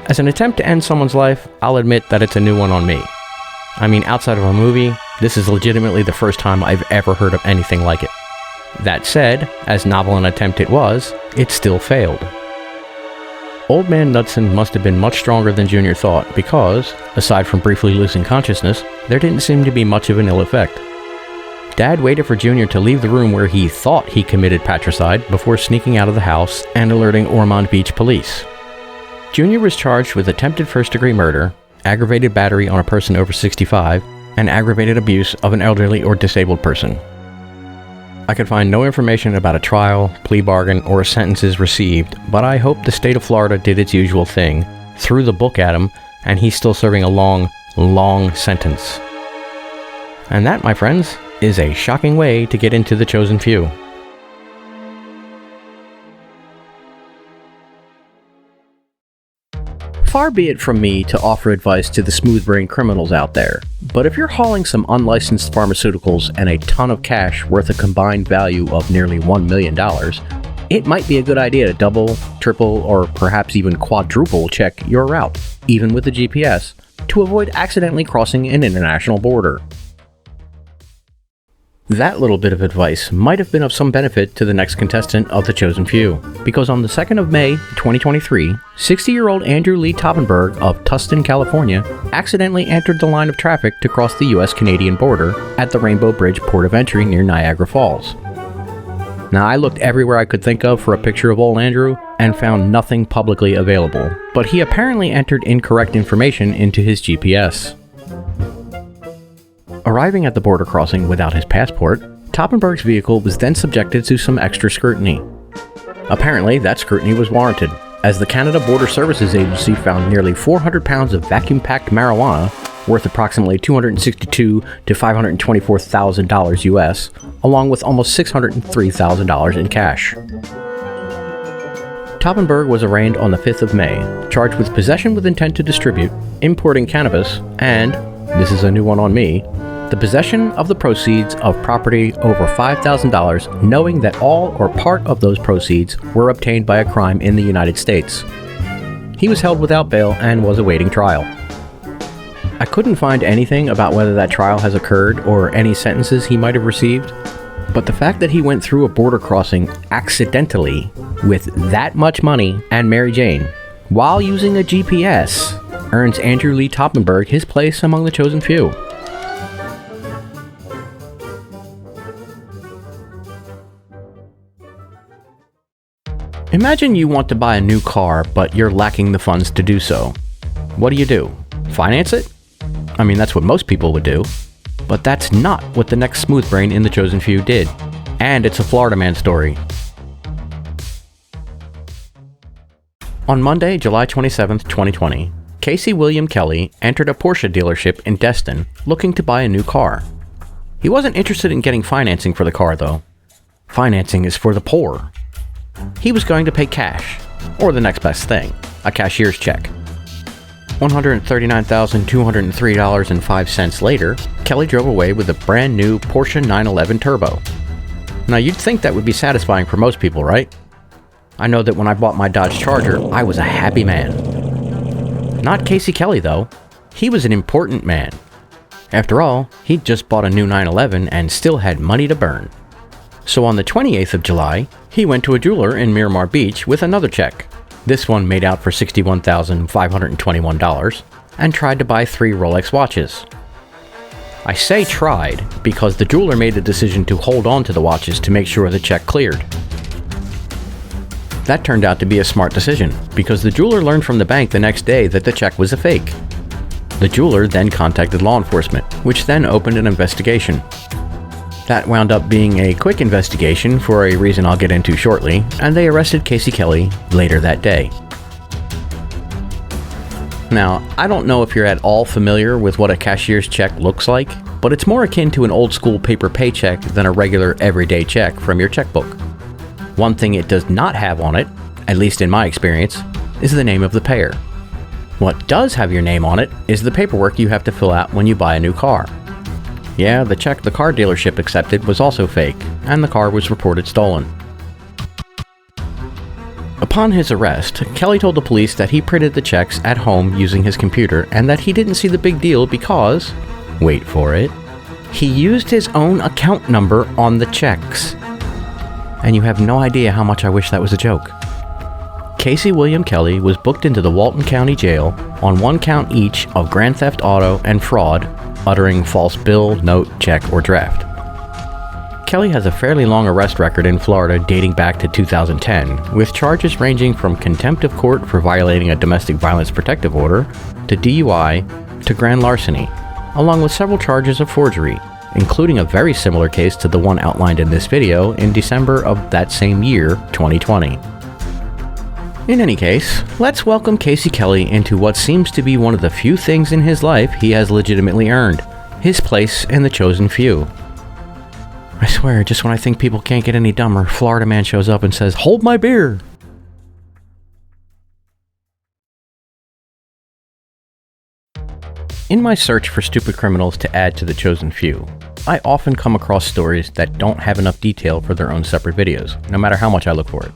As an attempt to end someone's life, I'll admit that it's a new one on me. I mean, outside of a movie, this is legitimately the first time I've ever heard of anything like it. That said, as novel an attempt it was, it still failed. Old man Knudsen must have been much stronger than Junior thought because, aside from briefly losing consciousness, there didn't seem to be much of an ill effect. Dad waited for Junior to leave the room where he thought he committed patricide before sneaking out of the house and alerting Ormond Beach police. Junior was charged with attempted first-degree murder, aggravated battery on a person over 65, and aggravated abuse of an elderly or disabled person. I could find no information about a trial, plea bargain, or sentences received, but I hope the state of Florida did its usual thing, threw the book at him, and he's still serving a long, long sentence. And that, my friends, is a shocking way to get into the chosen few. Far be it from me to offer advice to the smooth-brained criminals out there, but if you're hauling some unlicensed pharmaceuticals and a ton of cash worth a combined value of nearly $1 million, it might be a good idea to double, triple, or perhaps even quadruple check your route, even with the GPS, to avoid accidentally crossing an international border. That little bit of advice might have been of some benefit to the next contestant of the Chosen Few, because on the 2nd of May, 2023, 60-year-old Andrew Lee Toppenberg of Tustin, California, accidentally entered the line of traffic to cross the US-Canadian border at the Rainbow Bridge port of entry near Niagara Falls. Now, I looked everywhere I could think of for a picture of old Andrew and found nothing publicly available, but he apparently entered incorrect information into his GPS. Arriving at the border crossing without his passport, Toppenberg's vehicle was then subjected to some extra scrutiny. Apparently, that scrutiny was warranted, as the Canada Border Services Agency found nearly 400 pounds of vacuum-packed marijuana, worth approximately $262,000 to $524,000 US, along with almost $603,000 in cash. Toppenberg was arraigned on the 5th of May, charged with possession with intent to distribute, importing cannabis, and, this is a new one on me, the possession of the proceeds of property over $5,000, knowing that all or part of those proceeds were obtained by a crime in the United States. He was held without bail and was awaiting trial. I couldn't find anything about whether that trial has occurred or any sentences he might have received, but the fact that he went through a border crossing accidentally with that much money and Mary Jane while using a GPS earns Andrew Lee Toppenberg his place among the chosen few. Imagine you want to buy a new car, but you're lacking the funds to do so. What do? Finance it? I mean, that's what most people would do. But that's not what the next smooth brain in the chosen few did. And it's a Florida man story. On Monday, July 27th, 2020, Casey William Kelly entered a Porsche dealership in Destin looking to buy a new car. He wasn't interested in getting financing for the car, though. Financing is for the poor. He was going to pay cash, or the next best thing, a cashier's check. $139,203.05 later, Kelly drove away with a brand new Porsche 911 Turbo. Now, you'd think that would be satisfying for most people, right? I know that when I bought my Dodge Charger, I was a happy man. Not Casey Kelly, though. He was an important man. After all, he'd just bought a new 911 and still had money to burn. So on the 28th of July, he went to a jeweler in Miramar Beach with another check. This one made out for $61,521, and tried to buy 3 Rolex watches. I say tried because the jeweler made the decision to hold on to the watches to make sure the check cleared. That turned out to be a smart decision, because the jeweler learned from the bank the next day that the check was a fake. The jeweler then contacted law enforcement, which then opened an investigation. That wound up being a quick investigation for a reason I'll get into shortly, and they arrested Casey Kelly later that day. Now, I don't know if you're at all familiar with what a cashier's check looks like, but it's more akin to an old school paper paycheck than a regular everyday check from your checkbook. One thing it does not have on it, at least in my experience, is the name of the payer. What does have your name on it is the paperwork you have to fill out when you buy a new car. Yeah, the check the car dealership accepted was also fake, and the car was reported stolen. Upon his arrest, Kelly told the police that he printed the checks at home using his computer and that he didn't see the big deal because, wait for it, he used his own account number on the checks. And you have no idea how much I wish that was a joke. Casey William Kelly was booked into the Walton County Jail on 1 count each of grand theft auto and fraud, uttering false bill, note, check, or draft. Kelly has a fairly long arrest record in Florida dating back to 2010, with charges ranging from contempt of court for violating a domestic violence protective order, to DUI, to grand larceny, along with several charges of forgery, including a very similar case to the one outlined in this video in December of that same year, 2020. In any case, let's welcome Casey Kelly into what seems to be one of the few things in his life he has legitimately earned, his place in the chosen few. I swear, just when I think people can't get any dumber, Florida man shows up and says, "Hold my beer!" In my search for stupid criminals to add to the chosen few, I often come across stories that don't have enough detail for their own separate videos, no matter how much I look for it.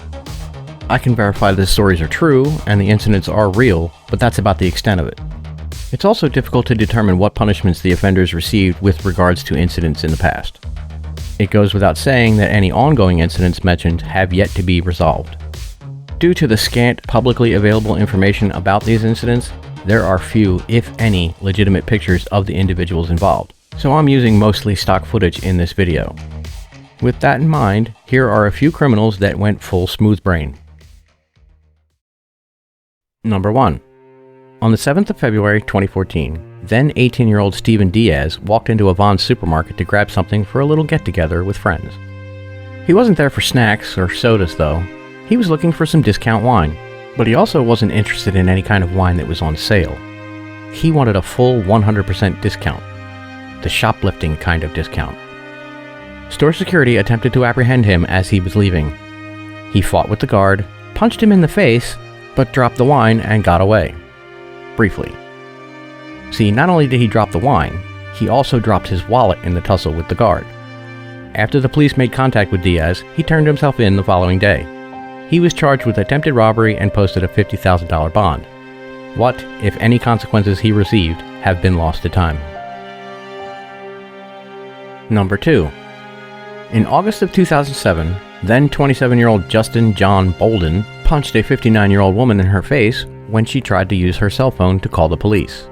I can verify the stories are true and the incidents are real, but that's about the extent of it. It's also difficult to determine what punishments the offenders received with regards to incidents in the past. It goes without saying that any ongoing incidents mentioned have yet to be resolved. Due to the scant publicly available information about these incidents, there are few, if any, legitimate pictures of the individuals involved, so I'm using mostly stock footage in this video. With that in mind, here are a few criminals that went full smooth brain. Number 1. On the 7th of February 2014, then 18-year-old Steven Diaz walked into a Vons supermarket to grab something for a little get-together with friends. He wasn't there for snacks or sodas though. He was looking for some discount wine, but he also wasn't interested in any kind of wine that was on sale. He wanted a full 100% discount. The shoplifting kind of discount. Store security attempted to apprehend him as he was leaving. He fought with the guard, punched him in the face, but dropped the wine and got away. Briefly. See, not only did he drop the wine, he also dropped his wallet in the tussle with the guard. After the police made contact with Diaz, he turned himself in the following day. He was charged with attempted robbery and posted a $50,000 bond. What, if any consequences he received, have been lost to time. Number 2. In August of 2007, then 27-year-old Justin John Bolden punched a 59-year-old woman in her face when she tried to use her cell phone to call the police.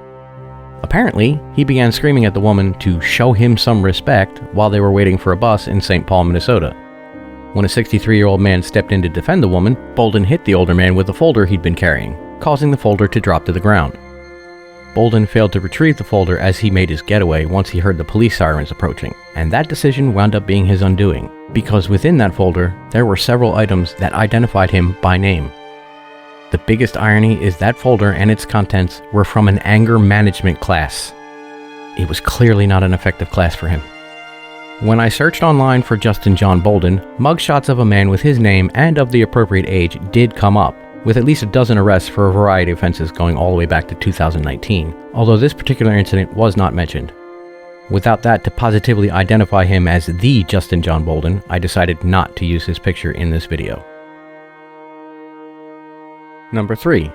Apparently, he began screaming at the woman to show him some respect while they were waiting for a bus in St. Paul, Minnesota. When a 63-year-old man stepped in to defend the woman, Bolden hit the older man with the folder he'd been carrying, causing the folder to drop to the ground. Bolden failed to retrieve the folder as he made his getaway once he heard the police sirens approaching, and that decision wound up being his undoing, because within that folder, there were several items that identified him by name. The biggest irony is that folder and its contents were from an anger management class. It was clearly not an effective class for him. When I searched online for Justin John Bolden, mugshots of a man with his name and of the appropriate age did come up, with at least a dozen arrests for a variety of offenses going all the way back to 2019, although this particular incident was not mentioned. Without that to positively identify him as the Justin John Bolden, I decided not to use his picture in this video. Number 3.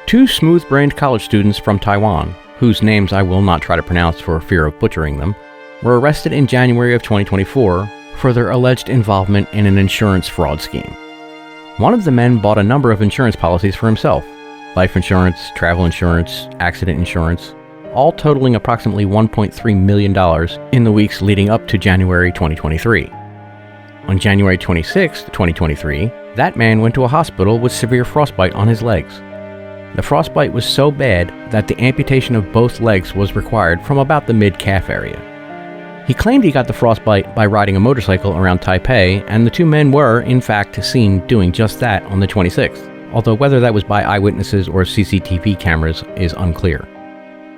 2 smooth-brained college students from Taiwan, whose names I will not try to pronounce for fear of butchering them, were arrested in January of 2024 for their alleged involvement in an insurance fraud scheme. One of the men bought a number of insurance policies for himself: life insurance, travel insurance, accident insurance, all totaling approximately $1.3 million in the weeks leading up to January 2023. On January 26, 2023, that man went to a hospital with severe frostbite on his legs. The frostbite was so bad that the amputation of both legs was required from about the mid-calf area. He claimed he got the frostbite by riding a motorcycle around Taipei, and the 2 men were, in fact, seen doing just that on the 26th, although whether that was by eyewitnesses or CCTV cameras is unclear.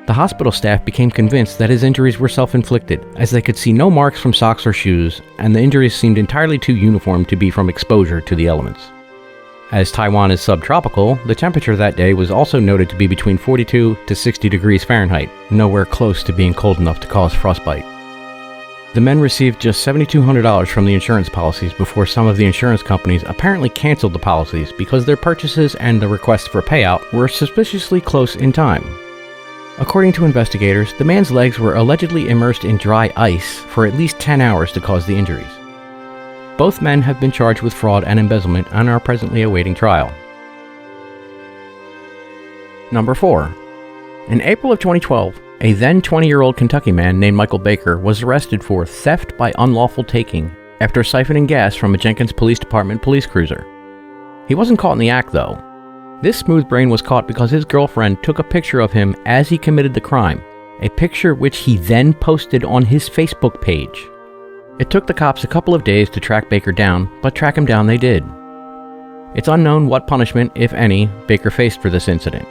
The hospital staff became convinced that his injuries were self-inflicted, as they could see no marks from socks or shoes, and the injuries seemed entirely too uniform to be from exposure to the elements. As Taiwan is subtropical, the temperature that day was also noted to be between 42 to 60 degrees Fahrenheit, nowhere close to being cold enough to cause frostbite. The men received just $7,200 from the insurance policies before some of the insurance companies apparently canceled the policies because their purchases and the requests for payout were suspiciously close in time. According to investigators, the man's legs were allegedly immersed in dry ice for at least 10 hours to cause the injuries. Both men have been charged with fraud and embezzlement and are presently awaiting trial. Number 4. In April of 2012, a then 20-year-old Kentucky man named Michael Baker was arrested for theft by unlawful taking after siphoning gas from a Jenkins Police Department police cruiser. He wasn't caught in the act, though. This smooth brain was caught because his girlfriend took a picture of him as he committed the crime, a picture which he then posted on his Facebook page. It took the cops a couple of days to track Baker down, but track him down they did. It's unknown what punishment, if any, Baker faced for this incident.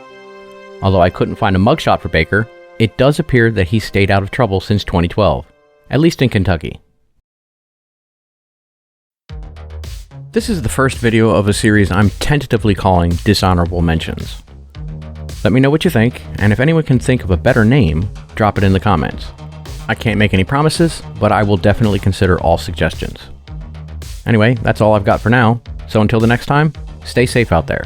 Although I couldn't find a mugshot for Baker, it does appear that he stayed out of trouble since 2012, at least in Kentucky. This is the first video of a series I'm tentatively calling Dishonorable Mentions. Let me know what you think, and if anyone can think of a better name, drop it in the comments. I can't make any promises, but I will definitely consider all suggestions. Anyway, that's all I've got for now, so until the next time, stay safe out there.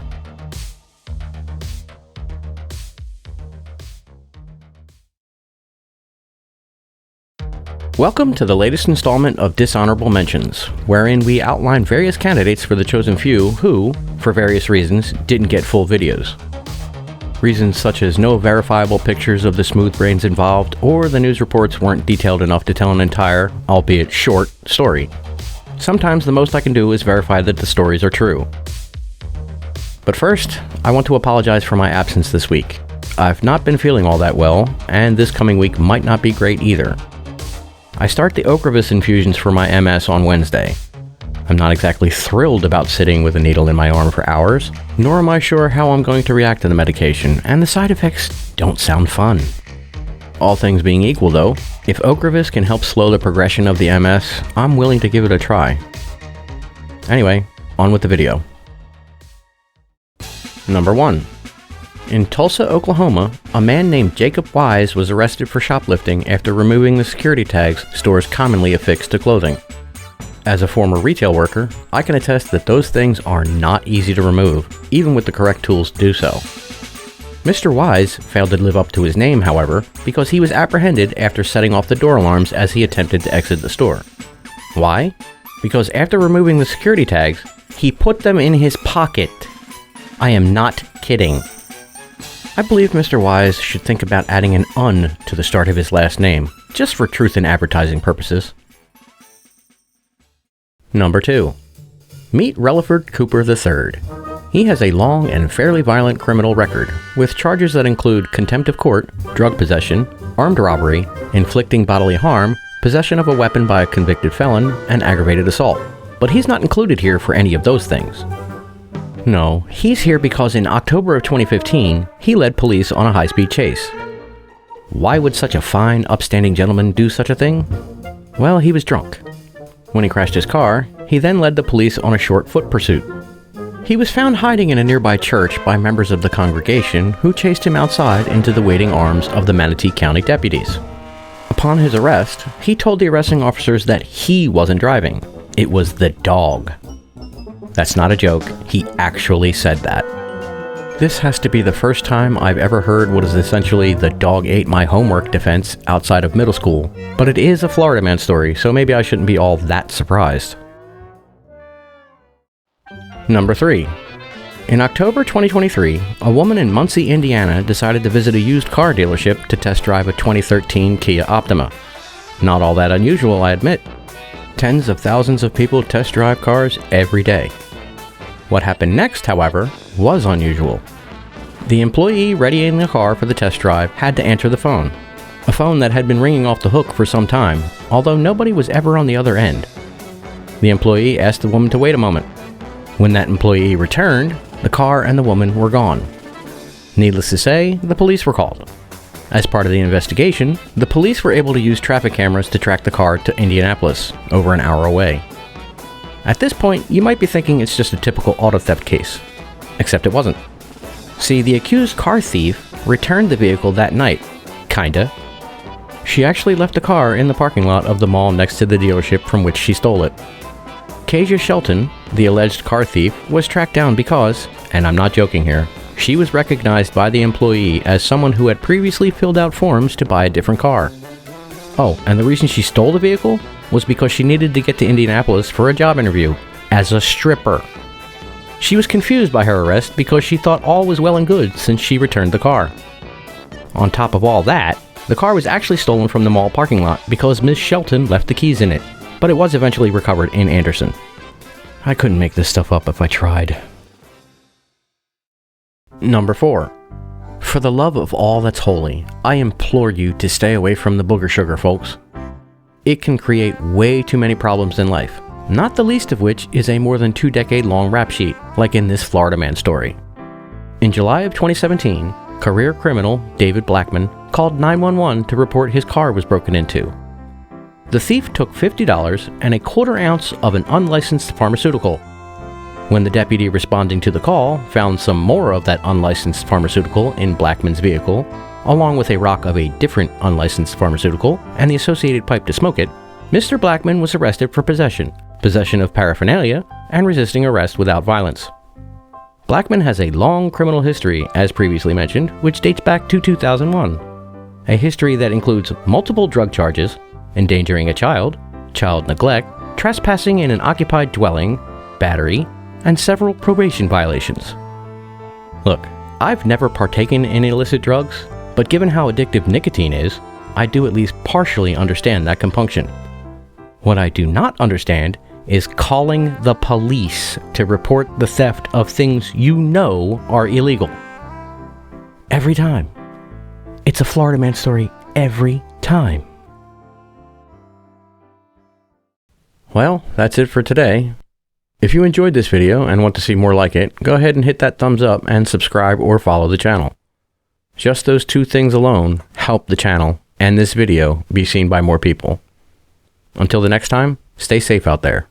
Welcome to the latest installment of Dishonorable Mentions, wherein we outline various candidates for the chosen few who, for various reasons, didn't get full videos. Reasons such as no verifiable pictures of the smooth brains involved, or the news reports weren't detailed enough to tell an entire, albeit short, story. Sometimes the most I can do is verify that the stories are true. But first, I want to apologize for my absence this week. I've not been feeling all that well, and this coming week might not be great either. I start the Ocrevus infusions for my MS on Wednesday. I'm not exactly thrilled about sitting with a needle in my arm for hours, nor am I sure how I'm going to react to the medication, and the side effects don't sound fun. All things being equal though, if Ocrevus can help slow the progression of the MS, I'm willing to give it a try. Anyway, on with the video. Number 1. In Tulsa, Oklahoma, a man named Jacob Wise was arrested for shoplifting after removing the security tags stores commonly affix to clothing. As a former retail worker, I can attest that those things are not easy to remove, even with the correct tools to do so. Mr. Wise failed to live up to his name, however, because he was apprehended after setting off the door alarms as he attempted to exit the store. Why? Because after removing the security tags, he put them in his pocket. I am not kidding. I believe Mr. Wise should think about adding an "un" to the start of his last name, just for truth in advertising purposes. Number 2. Meet Relaford Cooper III. He has a long and fairly violent criminal record, with charges that include contempt of court, drug possession, armed robbery, inflicting bodily harm, possession of a weapon by a convicted felon, and aggravated assault. But he's not included here for any of those things. No, he's here because in October of 2015, he led police on a high-speed chase. Why would such a fine, upstanding gentleman do such a thing? Well, he was drunk. When he crashed his car, he then led the police on a short foot pursuit. He was found hiding in a nearby church by members of the congregation who chased him outside into the waiting arms of the Manatee County deputies. Upon his arrest, he told the arresting officers that he wasn't driving. It was the dog. That's not a joke, he actually said that. This has to be the first time I've ever heard what is essentially the dog ate my homework defense outside of middle school, but it is a Florida man story, so maybe I shouldn't be all that surprised. Number 3. In October 2023, a woman in Muncie, Indiana decided to visit a used car dealership to test drive a 2013 Kia Optima. Not all that unusual, I admit. Tens of thousands of people test drive cars every day. What happened next, however, was unusual. The employee readying the car for the test drive had to answer the phone, a phone that had been ringing off the hook for some time, although nobody was ever on the other end. The employee asked the woman to wait a moment. When that employee returned, the car and the woman were gone. Needless to say, the police were called. As part of the investigation, the police were able to use traffic cameras to track the car to Indianapolis, over an hour away. At this point, you might be thinking it's just a typical auto theft case. Except it wasn't. See, the accused car thief returned the vehicle that night. Kinda. She actually left the car in the parking lot of the mall next to the dealership from which she stole it. Kasia Shelton, the alleged car thief, was tracked down because, and I'm not joking here, she was recognized by the employee as someone who had previously filled out forms to buy a different car. Oh, and the reason she stole the vehicle was because she needed to get to Indianapolis for a job interview, as a stripper. She was confused by her arrest because she thought all was well and good since she returned the car. On top of all that, the car was actually stolen from the mall parking lot because Ms. Shelton left the keys in it, but it was eventually recovered in Anderson. I couldn't make this stuff up if I tried. Number 4. For the love of all that's holy, I implore you to stay away from the booger sugar, folks. It can create way too many problems in life, not the least of which is a more than 2-decade-long rap sheet, like in this Florida man story. In July of 2017, career criminal David Blackman called 911 to report his car was broken into. The thief took $50 and a quarter ounce of an unlicensed pharmaceutical, When the deputy responding to the call found some more of that unlicensed pharmaceutical in Blackman's vehicle, along with a rock of a different unlicensed pharmaceutical and the associated pipe to smoke it, Mr. Blackman was arrested for possession of paraphernalia, and resisting arrest without violence. Blackman has a long criminal history, as previously mentioned, which dates back to 2001. A history that includes multiple drug charges, endangering a child, child neglect, trespassing in an occupied dwelling, battery, and several probation violations. Look, I've never partaken in illicit drugs, but given how addictive nicotine is, I do at least partially understand that compunction. What I do not understand is calling the police to report the theft of things you know are illegal. Every time. It's a Florida man story every time. Well, that's it for today. If you enjoyed this video and want to see more like it, go ahead and hit that thumbs up and subscribe or follow the channel. Just those two things alone help the channel and this video be seen by more people. Until the next time, stay safe out there.